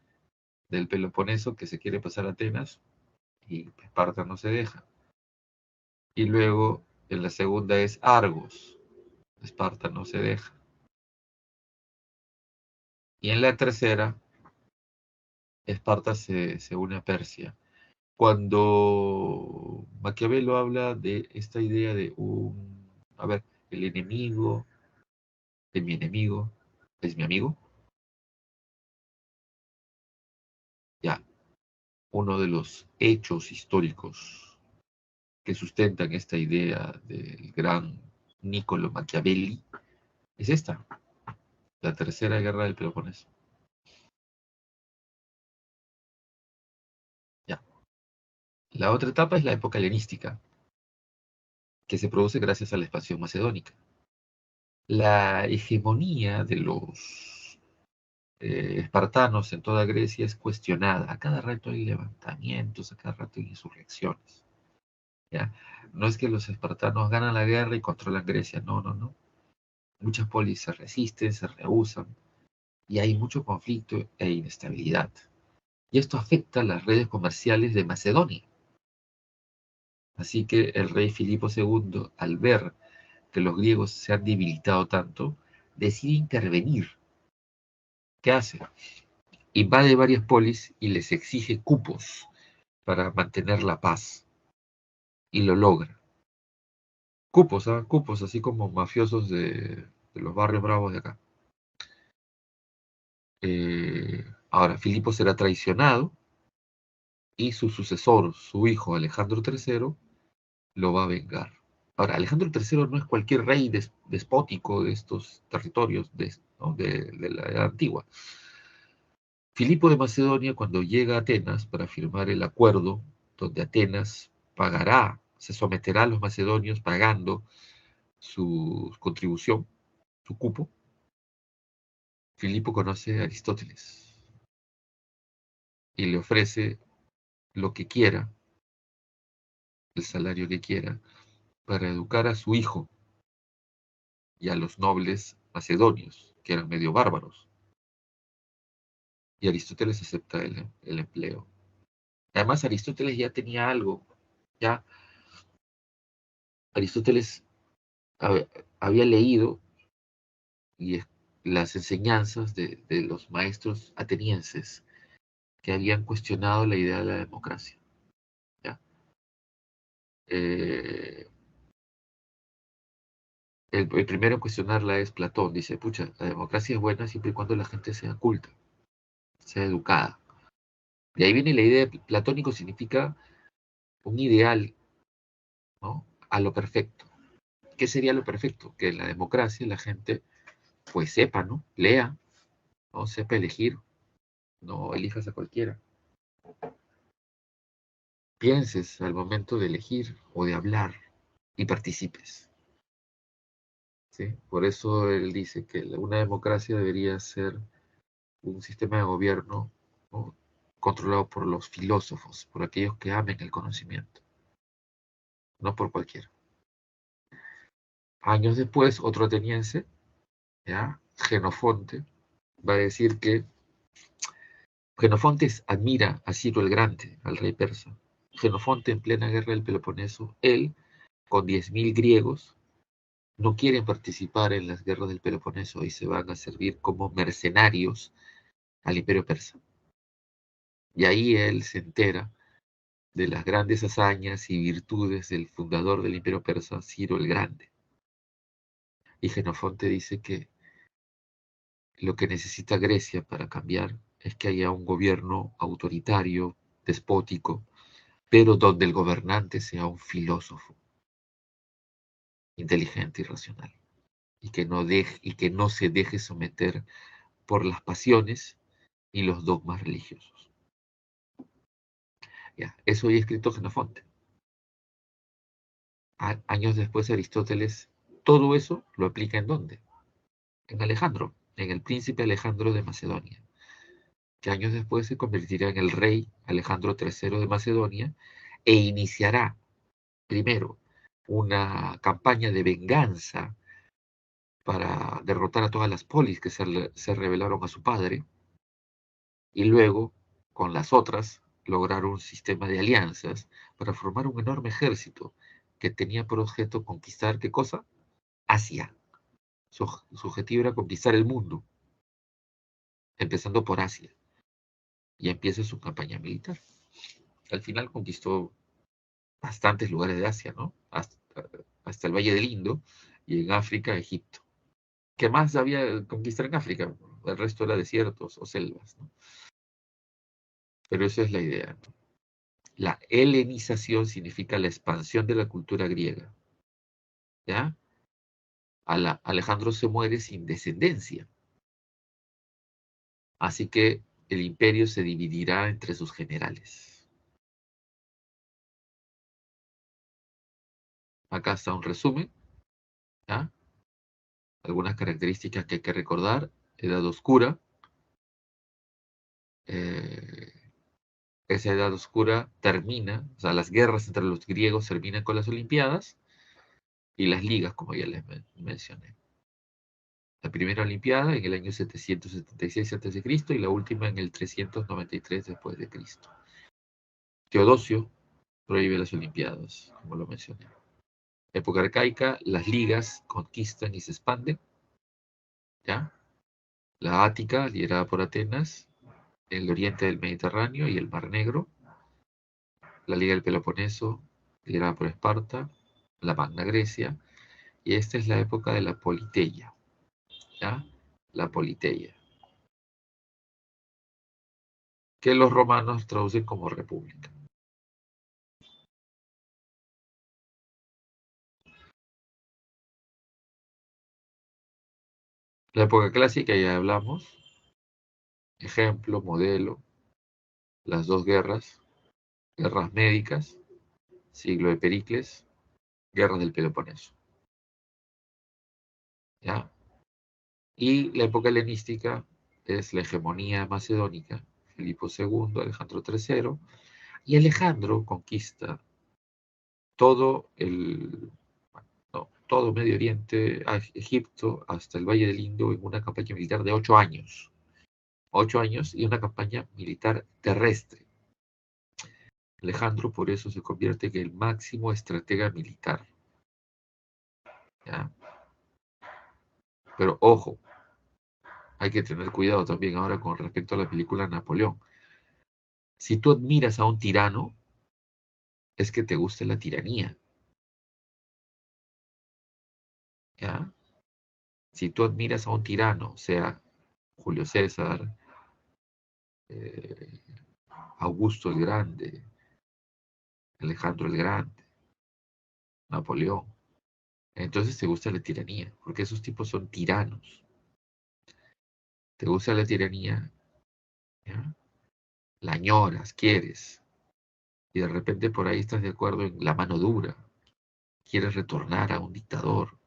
del Peloponeso que se quiere pasar a Atenas y Esparta no se deja. Y luego en la segunda es Argos, Esparta no se deja. Y en la tercera, Esparta se une a Persia. Cuando Maquiavelo habla de esta idea de a ver, el enemigo de mi enemigo es mi amigo, ya, uno de los hechos históricos que sustentan esta idea del gran Niccolo Machiavelli es esta, la tercera guerra del Peloponeso. Ya. La otra etapa es la época helenística, que se produce gracias a la expansión macedónica. La hegemonía de los espartanos en toda Grecia es cuestionada. A cada rato hay levantamientos, a cada rato hay insurrecciones. ¿Ya? No es que los espartanos ganan la guerra y controlan Grecia, no, no, no. Muchas polis se resisten, se rehusan, y hay mucho conflicto e inestabilidad. Y esto afecta las redes comerciales de Macedonia. Así que el rey Filipo II, al ver que los griegos se han debilitado tanto, decide intervenir. ¿Qué hace? Invade varias polis y les exige cupos para mantener la paz. Y lo logra. Cupos, ¿ah? Cupos, así como mafiosos de los barrios bravos de acá. Ahora, Filipo será traicionado y su sucesor, su hijo Alejandro III, lo va a vengar. Ahora, Alejandro III no es cualquier rey despótico de estos territorios ¿no? de la Edad Antigua. Filipo de Macedonia, cuando llega a Atenas para firmar el acuerdo donde Atenas pagará, se someterá a los macedonios pagando su contribución, su cupo, Filipo conoce a Aristóteles y le ofrece lo que quiera, el salario que quiera, para educar a su hijo y a los nobles macedonios, que eran medio bárbaros. Y Aristóteles acepta el empleo. Además, Aristóteles ya tenía algo, ya Aristóteles había leído y las enseñanzas de los maestros atenienses que habían cuestionado la idea de la democracia. ¿Ya? Eh, el primero en cuestionarla es Platón. Dice, pucha, la democracia es buena siempre y cuando la gente sea culta, sea educada. De ahí viene la idea de platónico, significa un ideal, ¿no? A lo perfecto. ¿Qué sería lo perfecto? Que en la democracia la gente pues sepa, ¿no? Lea, ¿no? Sepa elegir, no elijas a cualquiera. Pienses al momento de elegir o de hablar y participes. ¿Sí? Por eso él dice que una democracia debería ser un sistema de gobierno, ¿no? Controlado por los filósofos, por aquellos que amen el conocimiento, no por cualquiera. Años después, otro ateniense, ¿ya? Genofonte, va a decir que Genofonte admira a Ciro el Grande, al rey persa. Genofonte, en plena guerra del Peloponeso, él, con 10.000 griegos, no quieren participar en las guerras del Peloponeso y se van a servir como mercenarios al imperio persa. Y ahí él se entera de las grandes hazañas y virtudes del fundador del imperio persa, Ciro el Grande. Y Genofonte dice que lo que necesita Grecia para cambiar es que haya un gobierno autoritario, despótico, pero donde el gobernante sea un filósofo, inteligente y racional, y que no se deje someter por las pasiones y los dogmas religiosos. Ya, eso ya escrito Genofonte. Años después Aristóteles, todo eso lo aplica ¿en dónde? En Alejandro, en el príncipe Alejandro de Macedonia, que años después se convertirá en el rey Alejandro III de Macedonia e iniciará primero una campaña de venganza para derrotar a todas las polis que se rebelaron a su padre, y luego, con las otras, lograr un sistema de alianzas para formar un enorme ejército que tenía por objeto conquistar, ¿qué cosa? Asia. Su objetivo era conquistar el mundo, empezando por Asia, y empieza su campaña militar. Al final conquistó bastantes lugares de Asia, ¿no? Hasta el Valle del Indo, y en África, Egipto. ¿Qué más había conquistar en África? El resto era desiertos o selvas, ¿no? Pero esa es la idea, ¿no? La helenización significa la expansión de la cultura griega, ¿ya? Alejandro se muere sin descendencia, así que el imperio se dividirá entre sus generales. Acá está un resumen, ¿ya? Algunas características que hay que recordar: Edad Oscura. eh, Esa Edad Oscura termina, o sea, las guerras entre los griegos terminan con las Olimpiadas y las ligas, como ya les mencioné. La primera Olimpiada en el año 776 a.C. y la última en el 393 después de Cristo. Teodosio prohíbe las Olimpiadas, como lo mencioné. Época arcaica, las ligas conquistan y se expanden, ¿ya? La Ática, liderada por Atenas, el oriente del Mediterráneo y el Mar Negro. La Liga del Peloponeso, liderada por Esparta, la Magna Grecia, y esta es la época de la Politeia, ¿ya? La Politeia, que los romanos traducen como república. La época clásica ya hablamos, ejemplo, modelo, las dos guerras, guerras médicas, siglo de Pericles, guerras del Peloponeso, ¿ya? Y la época helenística es la hegemonía macedónica, Filipo II, Alejandro III, y Alejandro conquista todo todo Medio Oriente, Egipto, hasta el Valle del Indo, en una campaña militar de 8 años. 8 años y una campaña militar terrestre. Alejandro por eso se convierte en el máximo estratega militar, ¿ya? Pero ojo, hay que tener cuidado también ahora con respecto a la película Napoleón. Si tú admiras a un tirano, es que te gusta la tiranía. ¿ya? Si tú admiras a un tirano, sea Julio César, eh, Augusto el Grande, Alejandro el Grande, Napoleón, entonces te gusta la tiranía, porque esos tipos son tiranos. Te gusta la tiranía, ¿ya? La añoras, quieres, y de repente por ahí estás de acuerdo en la mano dura, quieres retornar a un dictador,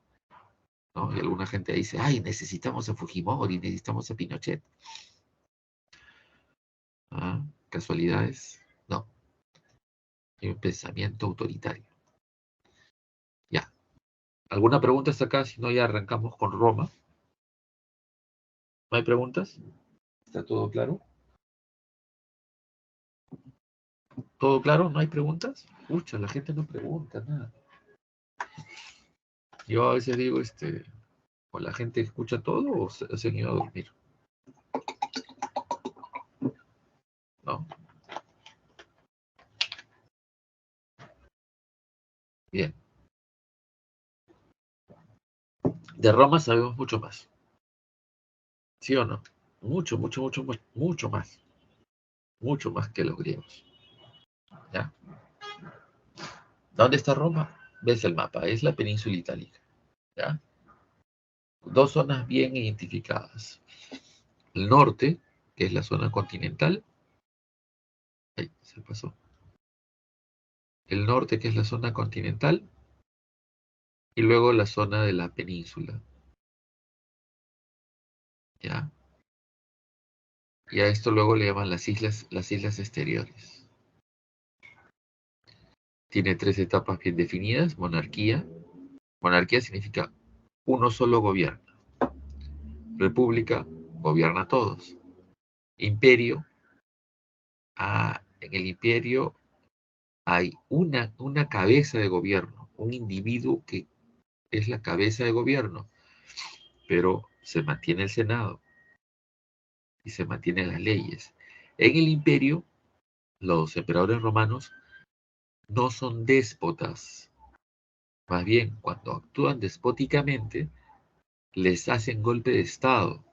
¿no? Y alguna gente dice, ay, necesitamos a Fujimori, necesitamos a Pinochet. ¿Ah? ¿Casualidades? No, hay un pensamiento autoritario. Ya. ¿Alguna pregunta hasta acá? Si no, ya arrancamos con Roma. ¿No hay preguntas? ¿Está todo claro? ¿Todo claro? ¿No hay preguntas? Pucha, la gente no pregunta nada. Yo a veces digo, o la gente escucha todo o se han ido a dormir. ¿No? Bien. De Roma sabemos mucho más. ¿Sí o no? Mucho, mucho, mucho, mucho más. Mucho más que los griegos. ¿Ya? ¿Dónde está Roma? Ves el mapa, es la península itálica. ¿Ya? Dos zonas bien identificadas. El norte, que es la zona continental. Ahí se pasó. El norte, que es la zona continental. Y luego la zona de la península. ¿Ya? Y a esto luego le llaman las islas exteriores. Tiene tres etapas bien definidas. Monarquía. Monarquía significa uno solo gobierno. República, gobierna a todos. Imperio, en el imperio hay una cabeza de gobierno, un individuo que es la cabeza de gobierno, pero se mantiene el Senado y se mantienen las leyes. En el imperio, los emperadores romanos no son déspotas, más bien cuando actúan despóticamente, les hacen golpe de Estado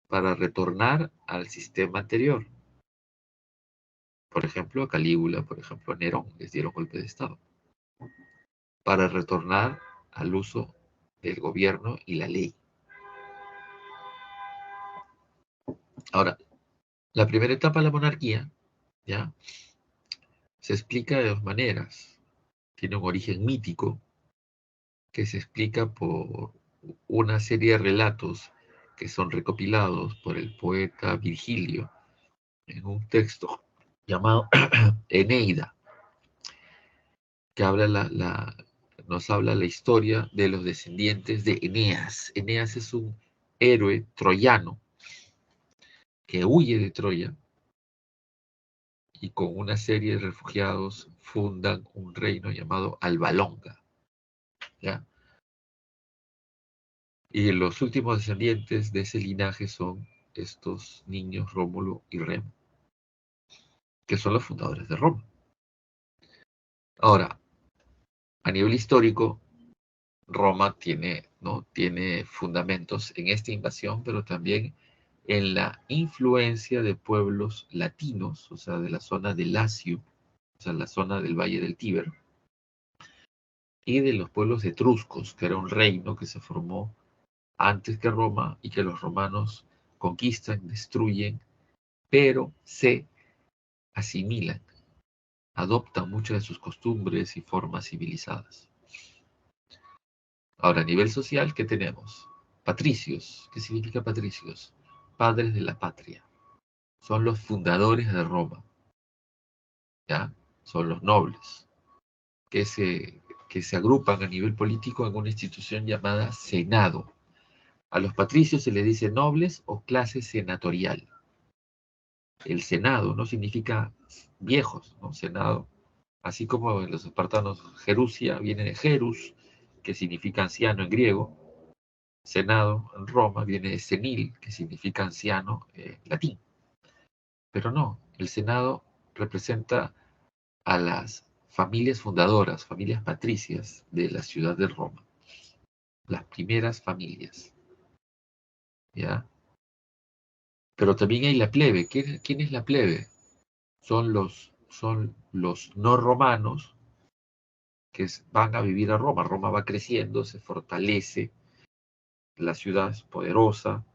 para retornar al sistema anterior. Por ejemplo, a Calígula, por ejemplo, a Nerón les dieron golpe de Estado para retornar al uso del gobierno y la ley. Ahora, la primera etapa de la monarquía, ¿ya? Se explica de dos maneras. Tiene un origen mítico que se explica por una serie de relatos que son recopilados por el poeta Virgilio en un texto llamado Eneida, que nos habla la historia de los descendientes de Eneas. Eneas es un héroe troyano que huye de Troya y con una serie de refugiados fundan un reino llamado Albalonga, ¿ya? Y los últimos descendientes de ese linaje son estos niños Rómulo y Remo, que son los fundadores de Roma. Ahora, a nivel histórico, Roma tiene fundamentos en esta invasión, pero también en la influencia de pueblos latinos, o sea, de la zona de Lacio, o sea, la zona del Valle del Tíber, y de los pueblos etruscos, que era un reino que se formó antes que Roma y que los romanos conquistan, destruyen, pero se asimilan, adoptan muchas de sus costumbres y formas civilizadas. Ahora, a nivel social, ¿qué tenemos? Patricios. ¿Qué significa patricios? Padres de la patria. Son los fundadores de Roma, ¿ya? Son los nobles, que se agrupan a nivel político en una institución llamada Senado. A los patricios se les dice nobles o clase senatorial. El Senado no significa viejos, ¿no? Senado, así como en los espartanos, Jerusia viene de Jerus, que significa anciano en griego. Senado en Roma viene de senil, que significa anciano en latín. Pero no, el Senado representa a las familias fundadoras, familias patricias de la ciudad de Roma. las primeras familias, ¿ya? Pero también hay la plebe. ¿Quién es la plebe? Son los no romanos que van a vivir a Roma. Roma va creciendo, se fortalece, la ciudad es poderosa,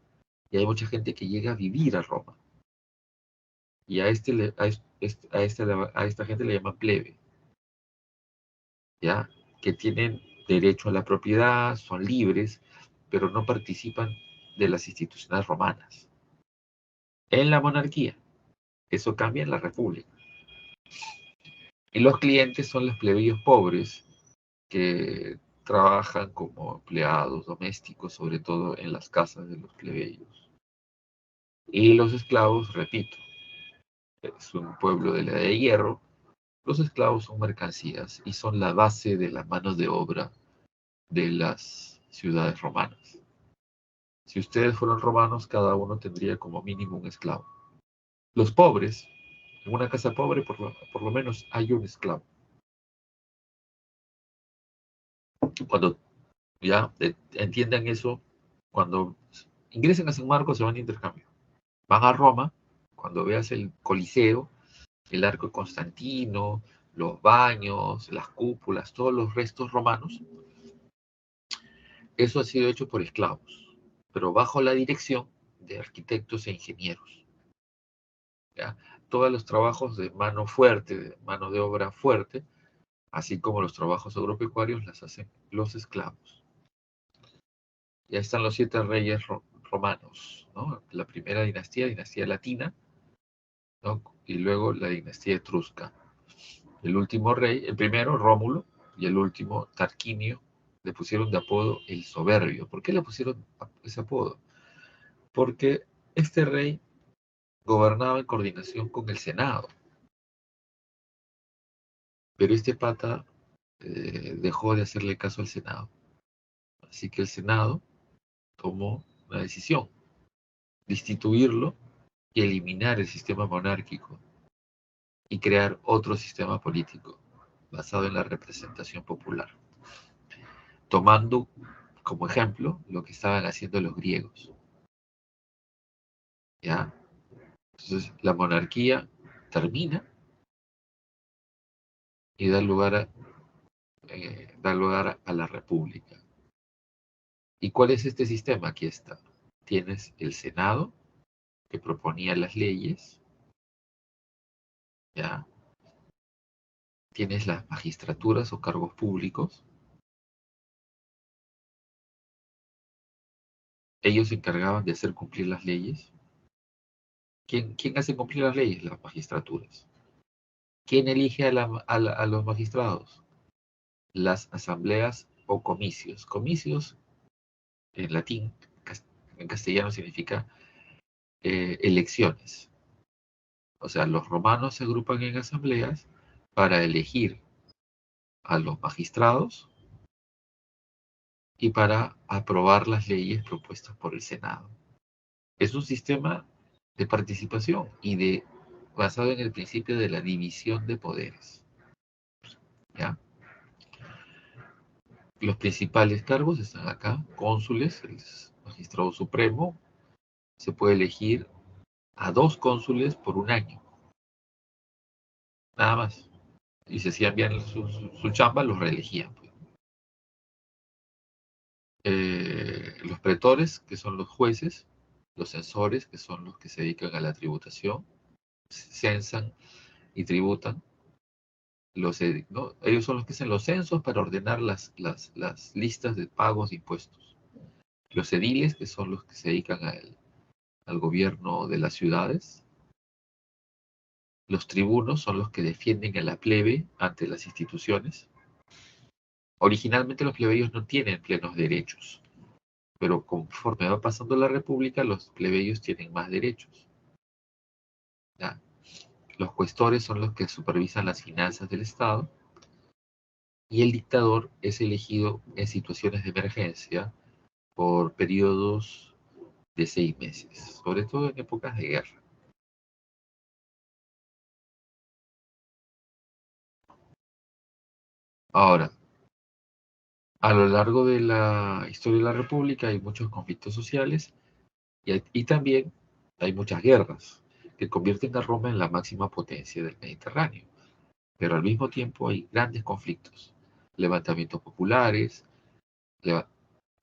y hay mucha gente que llega a vivir a Roma. Y a esta gente le llaman plebe, ¿ya? Que tienen derecho a la propiedad, son libres, pero no participan de las instituciones romanas. En la monarquía, eso cambia en la república. Y los clientes son los plebeyos pobres que trabajan como empleados domésticos, sobre todo en las casas de los plebeyos. Y los esclavos, repito, es un pueblo de la edad de hierro. Los esclavos son mercancías y son la base de la mano de obra de las ciudades romanas. Si ustedes fueran romanos, cada uno tendría como mínimo un esclavo. Los pobres, en una casa pobre por lo menos hay un esclavo. Cuando ya entiendan eso, cuando ingresen a San Marcos se van de intercambio. Van a Roma, cuando veas el Coliseo, el Arco de Constantino, los baños, las cúpulas, todos los restos romanos, eso ha sido hecho por esclavos, pero bajo la dirección de arquitectos e ingenieros. ¿Ya? Todos los trabajos de mano fuerte, de mano de obra fuerte, así como los trabajos agropecuarios, las hacen los esclavos. Ya están los 7 reyes romanos, ¿no? La primera dinastía latina, ¿no? Y luego la dinastía etrusca. El último rey, el primero, Rómulo, y el último, Tarquinio, le pusieron de apodo el Soberbio. ¿Por qué le pusieron ese apodo? Porque este rey gobernaba en coordinación con el Senado, pero este pata dejó de hacerle caso al Senado. Así que el Senado tomó una decisión, destituirlo y eliminar el sistema monárquico y crear otro sistema político basado en la representación popular, tomando como ejemplo lo que estaban haciendo los griegos. ¿Ya? Entonces la monarquía termina y da lugar a la república. ¿Y cuál es este sistema? Aquí está. Tienes el Senado, que proponía las leyes, ¿ya? Tienes las magistraturas o cargos públicos. Ellos se encargaban de hacer cumplir las leyes. ¿Quién hace cumplir las leyes? Las magistraturas. ¿Quién elige a los magistrados? Las asambleas o comicios. Comicios, en latín, en castellano significa elecciones. O sea, los romanos se agrupan en asambleas para elegir a los magistrados y para aprobar las leyes propuestas por el Senado. Es un sistema de participación basado en el principio de la división de poderes. ¿Ya? Los principales cargos están acá: cónsules, el magistrado supremo. Se puede elegir a 2 cónsules por un año, nada más. Y si hacían bien su chamba, los reelegían. Pues. Los pretores, que son los jueces, los censores, que son los que se dedican a la tributación, censan y tributan. ¿No? Ellos son los que hacen los censos para ordenar las listas de pagos de impuestos. Los ediles, que son los que se dedican al gobierno de las ciudades. Los tribunos son los que defienden a la plebe ante las instituciones. Originalmente los plebeyos no tienen plenos derechos, pero conforme va pasando la república, los plebeyos tienen más derechos. ¿Ya? Los cuestores son los que supervisan las finanzas del Estado y el dictador es elegido en situaciones de emergencia por periodos de 6 meses, sobre todo en épocas de guerra. Ahora, A lo largo de la historia de la República hay muchos conflictos sociales y también hay muchas guerras que convierten a Roma en la máxima potencia del Mediterráneo. Pero al mismo tiempo hay grandes conflictos, levantamientos populares,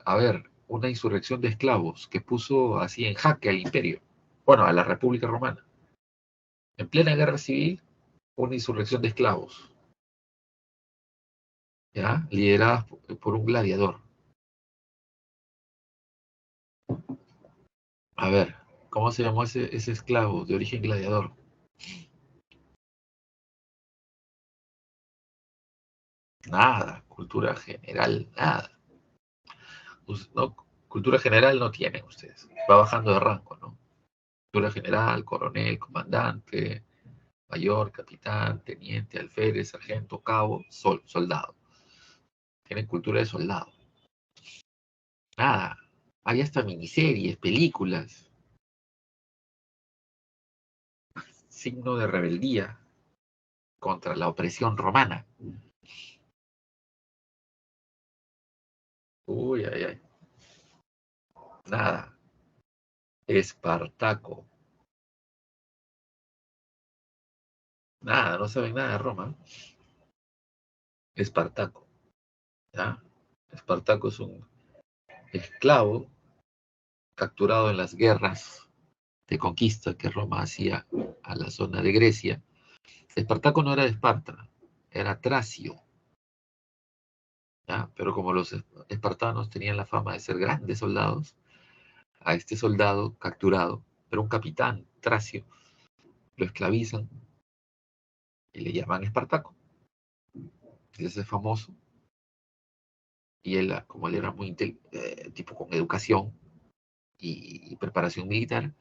a ver, una insurrección de esclavos que puso así en jaque al imperio, bueno, a la República Romana. En plena guerra civil, una insurrección de esclavos, ¿ya? Liderada por un gladiador. A ver, ¿cómo se llamó ese esclavo de origen gladiador? Nada, cultura general, nada. No, cultura general no tienen ustedes. Va bajando de rango, ¿no? Cultura general, coronel, comandante, mayor, capitán, teniente, alférez, sargento, cabo, soldado. Tienen cultura de soldado. Nada. Hay hasta miniseries, películas. Signo de rebeldía contra la opresión romana. Uy, ay, ay. Nada. Espartaco. Nada, no saben nada de Roma. Espartaco. ¿Ya? Espartaco es un esclavo capturado en las guerras de conquista que Roma hacía a la zona de Grecia. Espartaco no era de Esparta, era tracio, ¿ya? Pero como los espartanos tenían la fama de ser grandes soldados, a este soldado capturado, era un capitán tracio, lo esclavizan y le llaman Espartaco. Ese es famoso. Y él, como él era muy tipo con educación y preparación militar,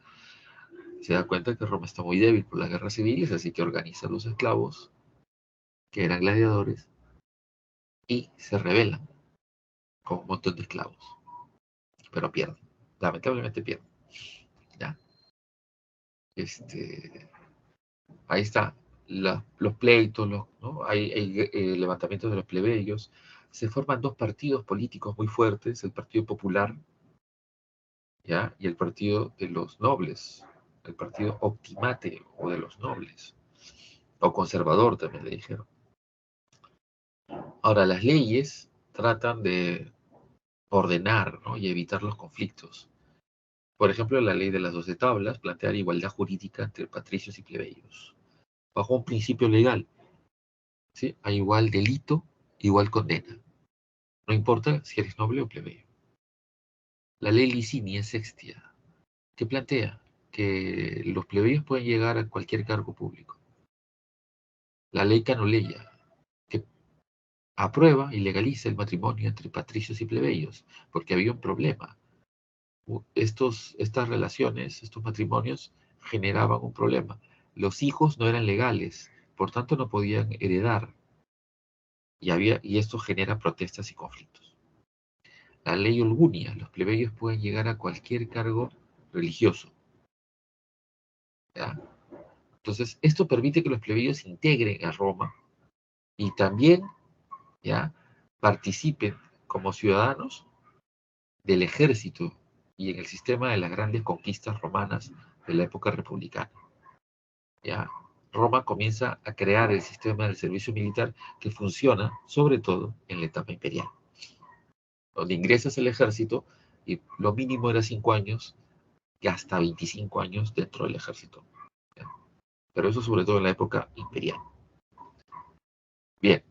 se da cuenta que Roma está muy débil por las guerras civiles, así que organiza a los esclavos, que eran gladiadores, y se rebelan con un montón de esclavos, pero pierden, lamentablemente pierden, ¿ya? Ahí está, los pleitos, ¿no? Hay levantamientos de los plebeyos, se forman dos partidos políticos muy fuertes, el Partido Popular, ¿ya? Y el Partido de los Nobles, el Partido Optimate o de los Nobles, o conservador también le dijeron. Ahora, las leyes tratan de ordenar, ¿no? Y evitar los conflictos. Por ejemplo, la ley de las 12 tablas plantea la igualdad jurídica entre patricios y plebeyos, bajo un principio legal, ¿sí? Hay igual delito, igual condena. No importa si eres noble o plebeyo. La ley Licinia Sextia, que plantea que los plebeyos pueden llegar a cualquier cargo público. La ley Canoleya, que aprueba y legaliza el matrimonio entre patricios y plebeyos, porque había un problema. Estas relaciones, estos matrimonios, generaban un problema. Los hijos no eran legales, por tanto no podían heredar, y esto genera protestas y conflictos. La ley Olgunia, los plebeyos pueden llegar a cualquier cargo religioso, ¿ya? Entonces, esto permite que los plebeyos se integren a Roma y también, ¿ya?, participen como ciudadanos del ejército y en el sistema de las grandes conquistas romanas de la época republicana. ¿Ya? Roma comienza a crear el sistema del servicio militar que funciona sobre todo en la etapa imperial, donde ingresas al ejército y lo mínimo era 5 años y hasta 25 años dentro del ejército. ¿Ya? Pero eso sobre todo en la época imperial. Bien,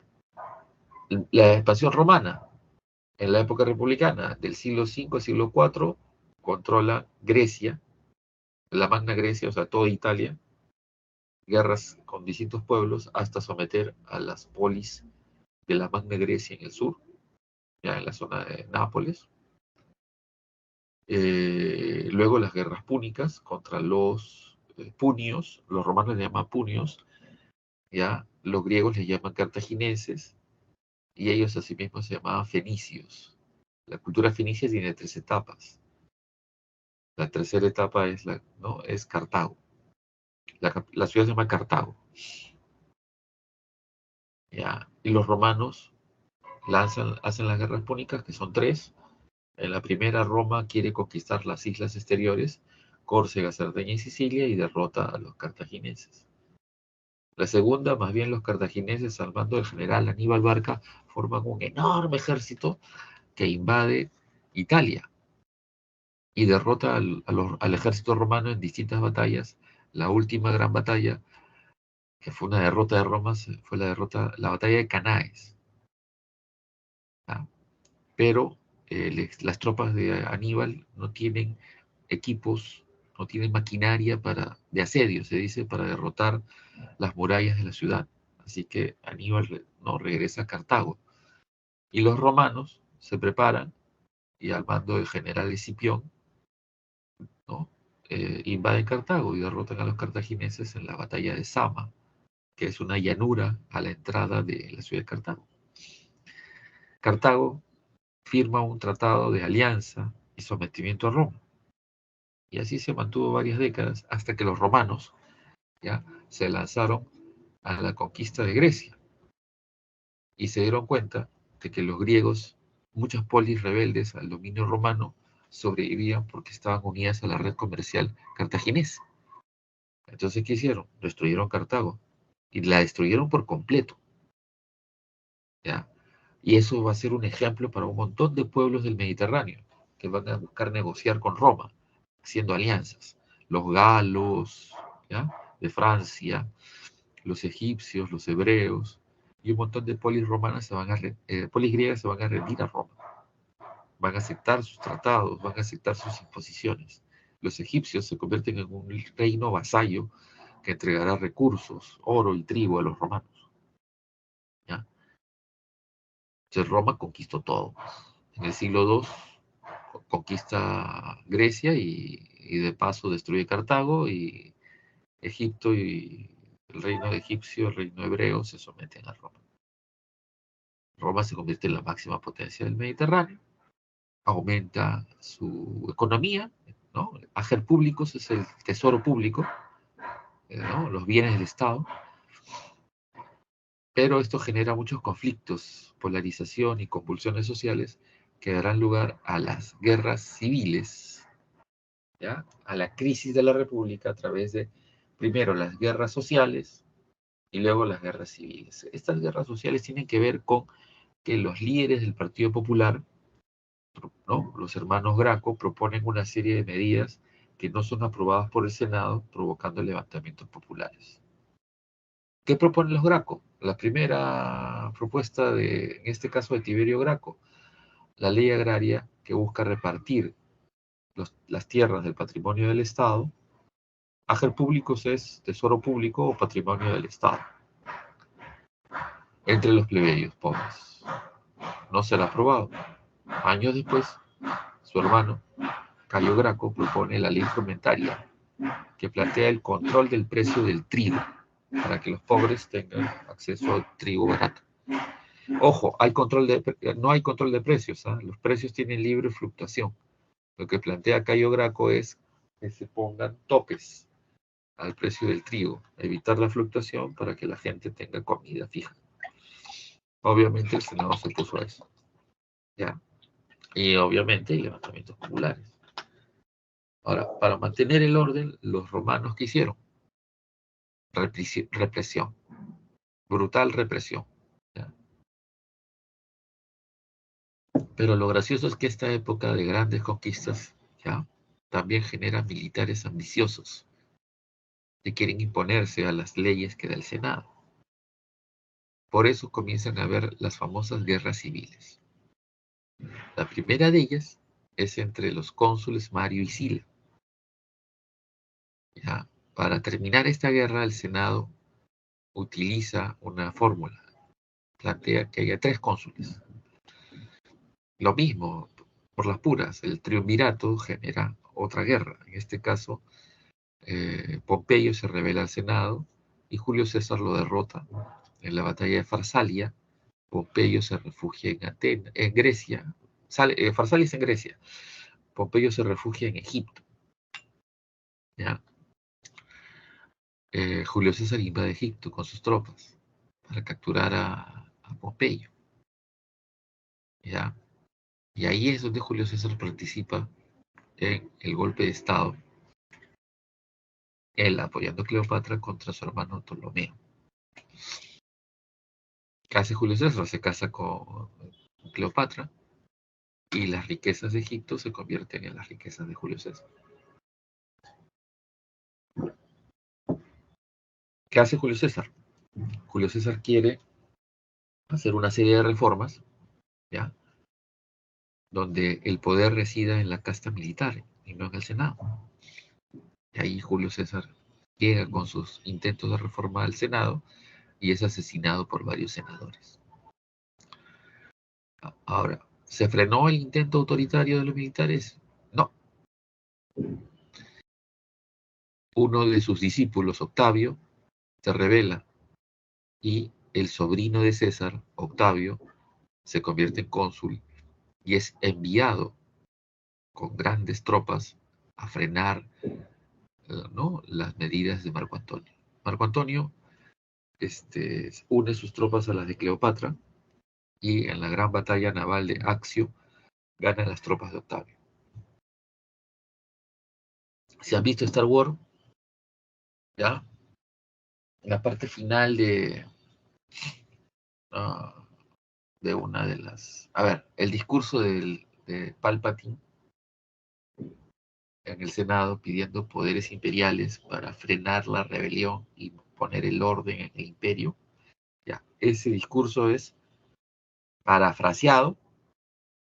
la expansión romana en la época republicana del siglo V al siglo IV controla Grecia, la Magna Grecia, o sea, toda Italia, guerras con distintos pueblos hasta someter a las polis de la Magna Grecia en el sur, ya en la zona de Nápoles. Luego las guerras púnicas contra los punios, los romanos le llaman punios, ya los griegos les llaman cartagineses y ellos asimismo se llamaban fenicios. La cultura fenicia tiene 3 etapas. La tercera etapa es Cartago. La ciudad se llama Cartago. ¿Ya? Y los romanos hacen las guerras púnicas, que son 3. En la primera, Roma quiere conquistar las islas exteriores, Córcega, Cerdeña y Sicilia, y derrota a los cartagineses. La segunda, más bien los cartagineses, al mando del general Aníbal Barca, forman un enorme ejército que invade Italia y derrota al ejército romano en distintas batallas. La última gran batalla, que fue una derrota de Roma, fue la batalla de Cannaes. ¿Ah? Pero las tropas de Aníbal no tienen equipos, no tienen maquinaria de asedio, se dice, para derrotar las murallas de la ciudad. Así que Aníbal no regresa a Cartago. Y los romanos se preparan y al mando del general Escipión, ¿no? Invaden Cartago y derrotan a los cartagineses en la batalla de Sama, que es una llanura a la entrada de la ciudad de Cartago. Cartago firma un tratado de alianza y sometimiento a Roma. Y así se mantuvo varias décadas hasta que los romanos ya se lanzaron a la conquista de Grecia y se dieron cuenta de que los griegos, muchas polis rebeldes al dominio romano, sobrevivían porque estaban unidas a la red comercial cartaginesa. Entonces, ¿qué hicieron? Destruyeron Cartago y la destruyeron por completo. ¿Ya? Y eso va a ser un ejemplo para un montón de pueblos del Mediterráneo que van a buscar negociar con Roma, haciendo alianzas. Los galos, ¿ya? De Francia, los egipcios, los hebreos, y un montón de polis romanas polis griegas se van a rendir a Roma. Van a aceptar sus tratados, van a aceptar sus imposiciones. Los egipcios se convierten en un reino vasallo que entregará recursos, oro y trigo a los romanos. ¿Ya? Entonces Roma conquistó todo. En el siglo II conquista Grecia y de paso destruye Cartago, y Egipto y el reino egipcio, el reino hebreo se someten a Roma. Roma se convierte en la máxima potencia del Mediterráneo, aumenta su economía, ¿no? Hacer públicos es el tesoro público, ¿no? Los bienes del Estado, pero esto genera muchos conflictos, polarización y convulsiones sociales que darán lugar a las guerras civiles, ¿ya? A la crisis de la República a través de, primero, las guerras sociales y luego las guerras civiles. Estas guerras sociales tienen que ver con que los líderes del Partido Popular, ¿no? Los hermanos Graco, proponen una serie de medidas que no son aprobadas por el Senado, provocando levantamientos populares. ¿Qué proponen los Graco? La primera propuesta en este caso de Tiberio Graco, la ley agraria que busca repartir las tierras del patrimonio del Estado. Hacer públicos es tesoro público o patrimonio del Estado entre los plebeyos pobres. No será aprobado. Años después, su hermano, Cayo Graco, propone la ley frumentaria, que plantea el control del precio del trigo, para que los pobres tengan acceso al trigo barato. Ojo, no hay control de precios, ¿eh? Los precios tienen libre fluctuación. Lo que plantea Cayo Graco es que se pongan topes al precio del trigo, evitar la fluctuación para que la gente tenga comida fija. Obviamente el Senado se opuso a eso, ¿ya? Y obviamente hay levantamientos populares. Ahora, para mantener el orden, los romanos, ¿qué hicieron? Represión, brutal represión, ¿ya? Pero lo gracioso es que esta época de grandes conquistas, ¿ya? También genera militares ambiciosos que quieren imponerse a las leyes que da el Senado. Por eso comienzan a haber las famosas guerras civiles. La primera de ellas es entre los cónsules Mario y Sila. ¿Ya? Para terminar esta guerra, el Senado utiliza una fórmula. Plantea que haya 3 cónsules. Lo mismo, por las puras, el triunvirato genera otra guerra. En este caso, Pompeyo se rebela al Senado y Julio César lo derrota. En la batalla de Farsalia, Pompeyo se refugia en Grecia. Farsalia es en Grecia. Pompeyo se refugia en Egipto. ¿Ya? Julio César invade Egipto con sus tropas para capturar a Pompeyo. ¿ya? Y ahí es donde Julio César participa en el golpe de Estado, él apoyando a Cleopatra contra su hermano Ptolomeo. ¿Qué hace Julio César? Se casa con Cleopatra y las riquezas de Egipto se convierten en las riquezas de Julio César. ¿Qué hace Julio César? Julio César quiere hacer una serie de reformas, ¿ya? Donde el poder resida en la casta militar y no en el Senado. Y ahí Julio César llega con sus intentos de reforma al Senado y es asesinado por varios senadores. Ahora, ¿se frenó el intento autoritario de los militares? No. Uno de sus discípulos, Octavio, se rebela y el sobrino de César, Octavio, se convierte en cónsul y es enviado con grandes tropas a frenar, ¿no?, las medidas de Marco Antonio. Marco Antonio une sus tropas a las de Cleopatra y en la gran batalla naval de Accio ganan las tropas de Octavio. Si han visto Star Wars, ¿ya? La parte final de una de las... A ver, el discurso de Palpatine en el Senado pidiendo poderes imperiales para frenar la rebelión y poner el orden en el imperio. Ya, ese discurso es parafraseado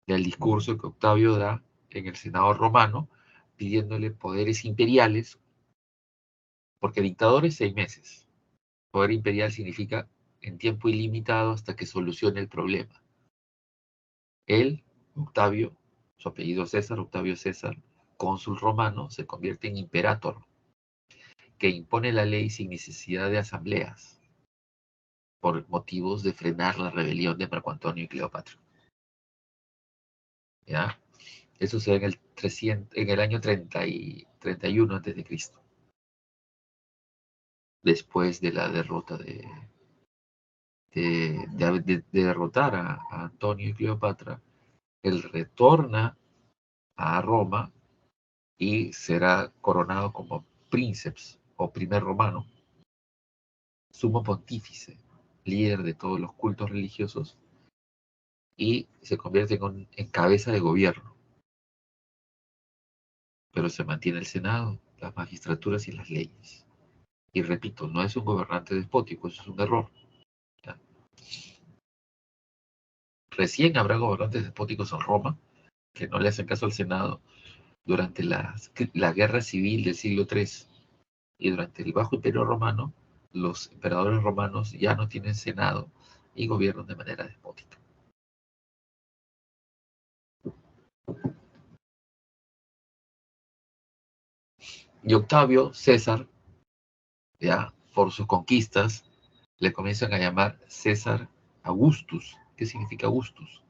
del discurso que Octavio da en el Senado romano pidiéndole poderes imperiales, porque dictador es 6 meses. Poder imperial significa en tiempo ilimitado hasta que solucione el problema. Él, Octavio, su apellido César, Octavio César, cónsul romano, se convierte en imperator, que impone la ley sin necesidad de asambleas, por motivos de frenar la rebelión de Marco Antonio y Cleopatra. ¿Ya? Eso se ve en el año 31 a.C., después de la derrota de derrotar a Antonio y Cleopatra. Él retorna a Roma y será coronado como princeps o primer romano, sumo pontífice, líder de todos los cultos religiosos, y se convierte en cabeza de gobierno. Pero se mantiene el Senado, las magistraturas y las leyes. Y repito, no es un gobernante despótico, eso es un error. ¿Ya? Recién habrá gobernantes despóticos en Roma que no le hacen caso al Senado durante la guerra civil del siglo III y durante el Bajo Imperio Romano. Los emperadores romanos ya no tienen Senado y gobiernan de manera despótica. Y Octavio César, ya por sus conquistas, le comienzan a llamar César Augustus. ¿Qué significa Augustus?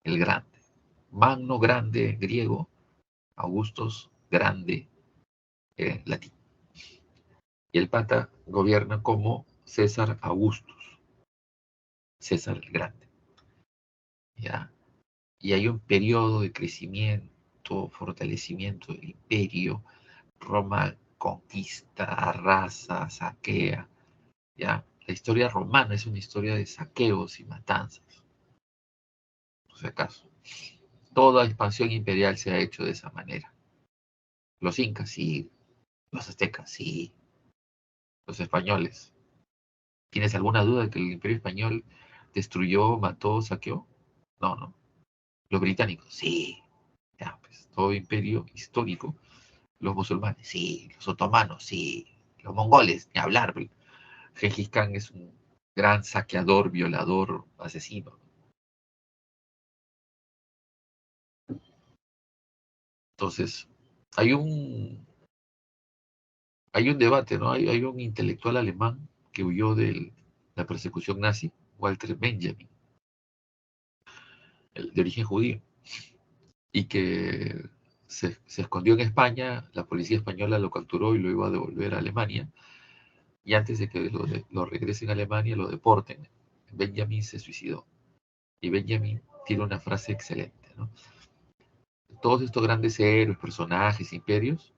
El grande. Magno, grande en griego, Augustus, grande en latín. Y el pata gobierna como César Augustus, César el Grande. ¿Ya? Y hay un periodo de crecimiento, fortalecimiento del imperio. Roma conquista, arrasa, saquea. ¿Ya? La historia romana es una historia de saqueos y matanzas. Por si acaso. Toda expansión imperial se ha hecho de esa manera. Los incas, sí. Los aztecas, sí. Los españoles. ¿Tienes alguna duda de que el imperio español destruyó, mató, saqueó? No, no. Los británicos, sí. Ya, pues, todo imperio histórico. Los musulmanes, sí. Los otomanos, sí. Los mongoles, ni hablar. Gengis Khan es un gran saqueador, violador, asesino. Entonces, hay un debate, ¿no? Hay un intelectual alemán que huyó de la persecución nazi, Walter Benjamin, de origen judío, y que se escondió en España. La policía española lo capturó y lo iba a devolver a Alemania, y antes de que lo regresen a Alemania, lo deporten, Benjamin se suicidó. Y Benjamin tiene una frase excelente, ¿no? Todos estos grandes héroes, personajes, imperios,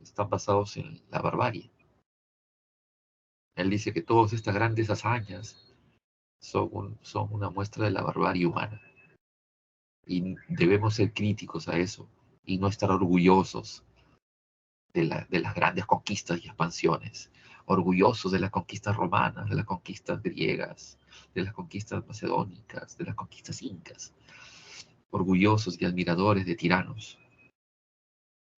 están basados en la barbarie. Él dice que todas estas grandes hazañas son una muestra de la barbarie humana. Y debemos ser críticos a eso y no estar orgullosos de las grandes conquistas y expansiones, orgullosos de las conquistas romanas, de las conquistas griegas, de las conquistas macedónicas, de las conquistas incas, orgullosos y admiradores de tiranos.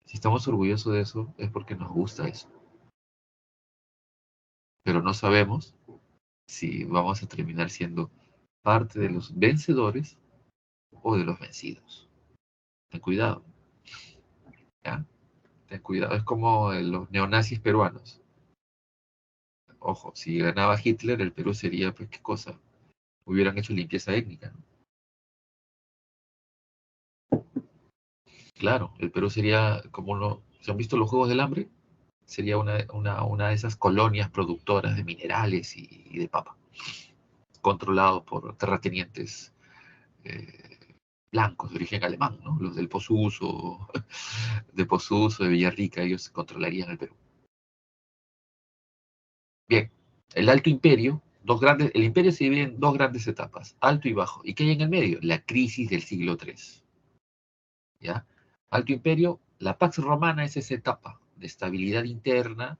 Si estamos orgullosos de eso, es porque nos gusta eso. Pero no sabemos si vamos a terminar siendo parte de los vencedores o de los vencidos. Ten cuidado. ¿Ya? Ten cuidado. Es como los neonazis peruanos. Ojo, si ganaba Hitler, el Perú sería, pues, ¿qué cosa? Hubieran hecho limpieza étnica, ¿no? Claro, el Perú sería como uno, ¿se han visto los Juegos del Hambre? Sería una de esas colonias productoras de minerales y de papa, controlado por terratenientes blancos de origen alemán, ¿no? Los del Posuso, de Villarrica, ellos controlarían el Perú. Bien, el Alto Imperio, el imperio se divide en dos grandes etapas, alto y bajo. ¿Y qué hay en el medio? La crisis del siglo III. ¿Ya? Alto Imperio, la Pax Romana es esa etapa de estabilidad interna.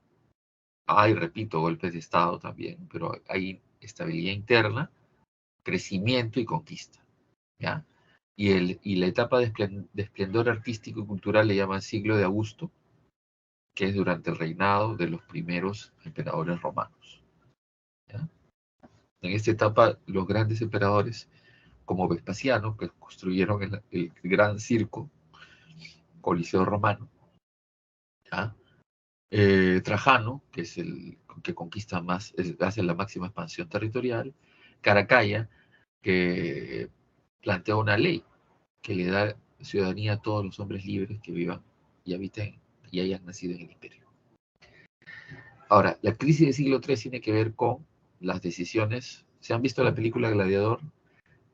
Hay, repito, golpes de Estado también, pero hay estabilidad interna, crecimiento y conquista. ¿Ya? Y la etapa de esplendor artístico y cultural le llaman siglo de Augusto, que es durante el reinado de los primeros emperadores romanos. ¿Ya? En esta etapa, los grandes emperadores, como Vespasiano, que construyeron el gran circo, Coliseo Romano, ¿ya? Trajano, que es el que conquista más, hace la máxima expansión territorial, Caracalla, que plantea una ley que le da ciudadanía a todos los hombres libres que vivan y habiten y hayan nacido en el imperio. Ahora, la crisis del siglo III tiene que ver con las decisiones. ¿Se han visto la película Gladiador?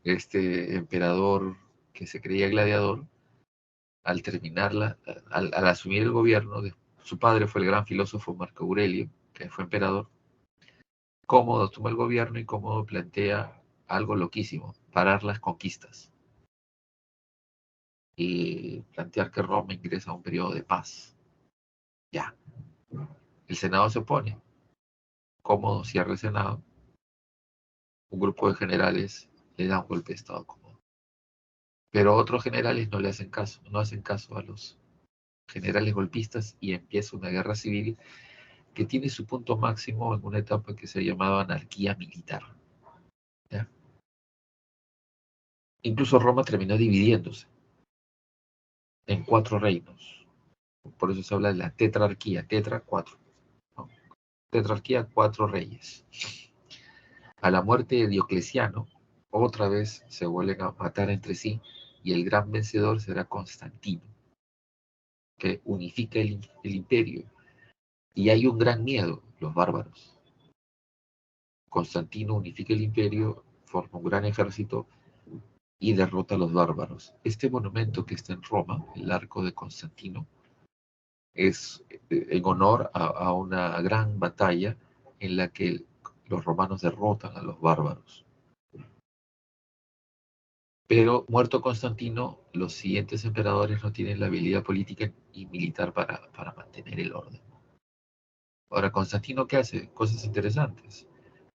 Este emperador que se creía gladiador, al terminarla, al asumir el gobierno, su padre fue el gran filósofo Marco Aurelio, que fue emperador. Cómodo toma el gobierno y Cómodo plantea algo loquísimo, parar las conquistas y plantear que Roma ingresa a un periodo de paz. Ya. El Senado se opone. Cómodo cierra el Senado. Un grupo de generales le da un golpe de Estado Cómodo. Pero otros generales no le hacen caso, no hacen caso a los generales golpistas y empieza una guerra civil que tiene su punto máximo en una etapa que se llamaba anarquía militar. ¿Ya? Incluso Roma terminó dividiéndose en 4 reinos. Por eso se habla de la tetrarquía, tetra 4. ¿No? Tetrarquía, 4 reyes. A la muerte de Diocleciano, otra vez se vuelven a matar entre sí y el gran vencedor será Constantino, que unifica el imperio. Y hay un gran miedo, los bárbaros. Constantino unifica el imperio, forma un gran ejército y derrota a los bárbaros. Este monumento que está en Roma, el Arco de Constantino, es en honor a una gran batalla en la que los romanos derrotan a los bárbaros. Pero muerto Constantino, los siguientes emperadores no tienen la habilidad política y militar para mantener el orden. Ahora, Constantino, ¿qué hace? Cosas interesantes.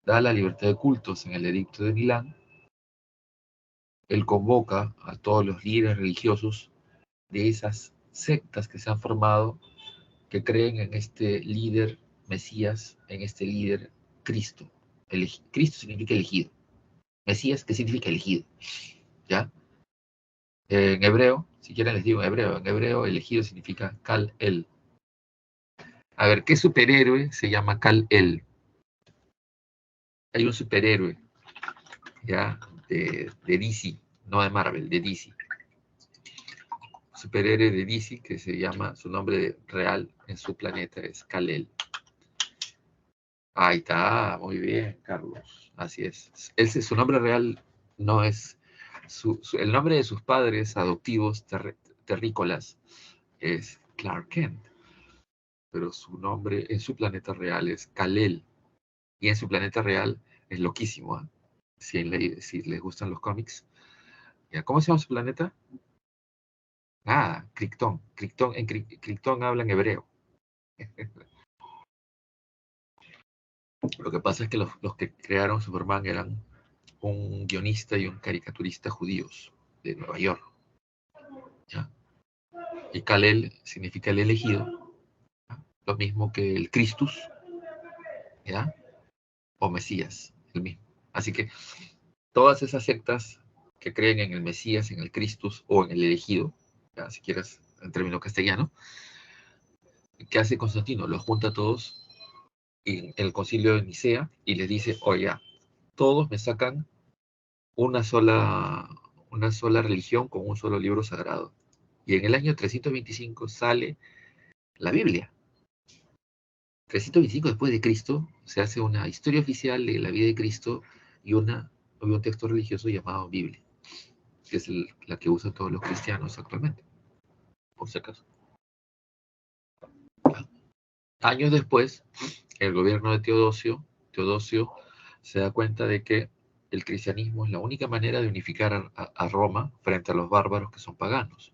Da la libertad de cultos en el Edicto de Milán. Él convoca a todos los líderes religiosos de esas sectas que se han formado, que creen en este líder Mesías, en este líder Cristo. Cristo significa elegido. Mesías, ¿qué significa elegido? ¿Ya? En hebreo, si quieren les digo en hebreo elegido significa Kal-El. A ver, ¿qué superhéroe se llama Kal-El? Hay un superhéroe, ¿ya? De DC, no de Marvel, de DC. Superhéroe de DC que se llama, su nombre real en su planeta es Kal-El. Ahí está, muy bien, Carlos. Así es. Su nombre real no es el nombre de sus padres adoptivos terrícolas es Clark Kent, pero su nombre en su planeta real es Kal-El, y en su planeta real es loquísimo, ¿eh? Si les gustan los cómics. ¿Ya? ¿Cómo se llama su planeta? Ah, Krypton. Krypton habla en hebreo. Lo que pasa es que los que crearon Superman eran un guionista y un caricaturista judíos de Nueva York. ¿Ya? Y Kal-El significa el elegido, ¿ya? Lo mismo que el Christus, ¿ya? O Mesías, el mismo. Así que todas esas sectas que creen en el Mesías, en el Christus o en el elegido, ¿ya? Si quieres en término castellano, ¿qué hace Constantino? Los junta a todos en el concilio de Nicea y les dice, oye, todos me sacan una sola religión con un solo libro sagrado. Y en el año 325 sale la Biblia. 325 después de Cristo se hace una historia oficial de la vida de Cristo y un texto religioso llamado Biblia, que es la que usan todos los cristianos actualmente, por si acaso. Años después, el gobierno de Teodosio se da cuenta de que el cristianismo es la única manera de unificar a Roma frente a los bárbaros que son paganos.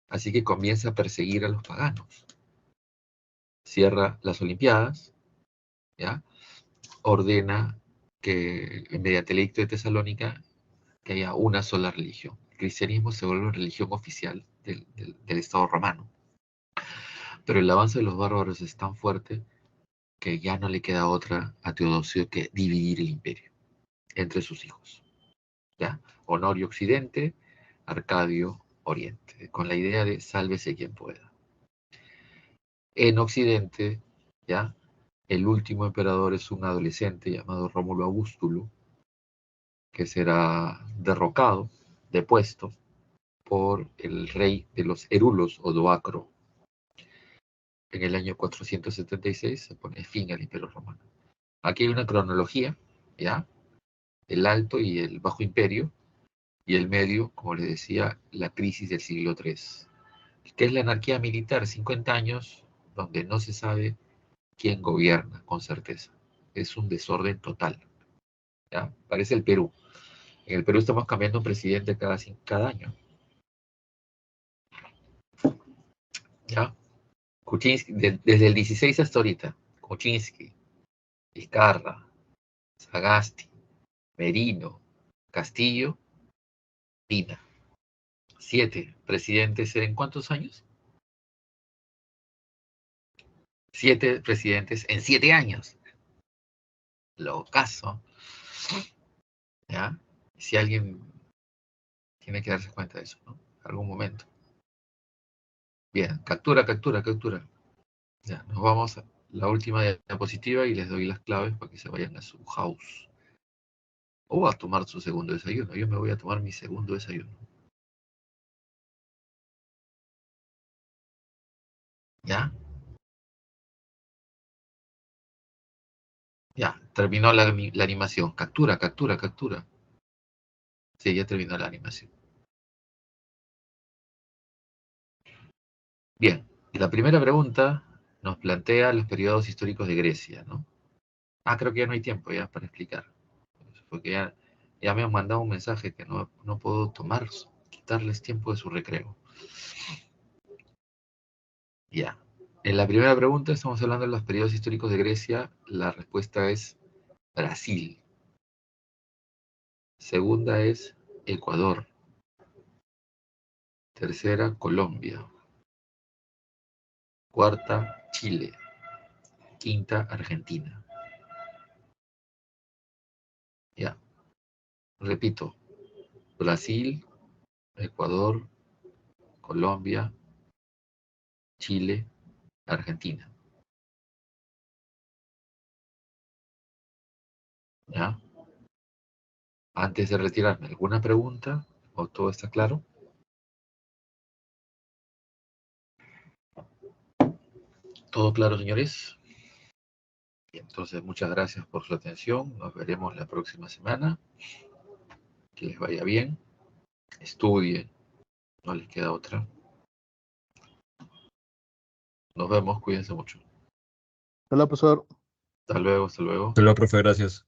Así que comienza a perseguir a los paganos. Cierra las Olimpiadas, ¿ya? Ordena que, mediante el Edicto de Tesalónica, que haya una sola religión. El cristianismo se vuelve religión oficial del Estado romano. Pero el avance de los bárbaros es tan fuerte que ya no le queda otra a Teodosio que dividir el imperio entre sus hijos. ¿Ya? Honorio Occidente, Arcadio Oriente, con la idea de sálvese quien pueda. En Occidente, ¿ya? El último emperador es un adolescente llamado Rómulo Augustulo, que será derrocado, depuesto, por el rey de los Herulos, Odoacro. En el año 476 se pone fin al Imperio Romano. Aquí hay una cronología, ¿ya? El Alto y el Bajo Imperio, y el medio, como les decía, la crisis del siglo III. ¿Qué es la anarquía militar? 50 años donde no se sabe quién gobierna con certeza. Es un desorden total, ¿ya? Parece el Perú. En el Perú estamos cambiando un presidente cada año, ¿ya? Kuczynski, desde el 16 hasta ahorita, Kuczynski, Vizcarra, Sagasti, Merino, Castillo, Pina. 7 presidentes en ¿cuántos años? 7 presidentes en 7 años. Lo caso, ¿ya? Si alguien tiene que darse cuenta de eso, ¿no? Algún momento. Bien, captura. Ya, nos vamos a la última diapositiva y les doy las claves para que se vayan a su house. O a tomar su segundo desayuno. Yo me voy a tomar mi segundo desayuno. ¿Ya? Ya, terminó la animación. Captura. Sí, ya terminó la animación. Bien, la primera pregunta nos plantea los periodos históricos de Grecia, ¿no? Creo que ya no hay tiempo ya para explicar. Porque ya me han mandado un mensaje que no puedo quitarles tiempo de su recreo. Ya. En la primera pregunta estamos hablando de los periodos históricos de Grecia. La respuesta es Brasil. Segunda es Ecuador. Tercera, Colombia. Cuarta, Chile. Quinta, Argentina. Ya. Repito. Brasil, Ecuador, Colombia, Chile, Argentina. ¿Ya? Antes de retirarme, ¿alguna pregunta? ¿O todo está claro? ¿Todo claro, señores? Bien, entonces, muchas gracias por su atención. Nos veremos la próxima semana. Que les vaya bien. estudien, no les queda otra. Nos vemos, cuídense mucho. Hola, profesor. Hasta luego, hasta luego. Hasta luego, profe, gracias.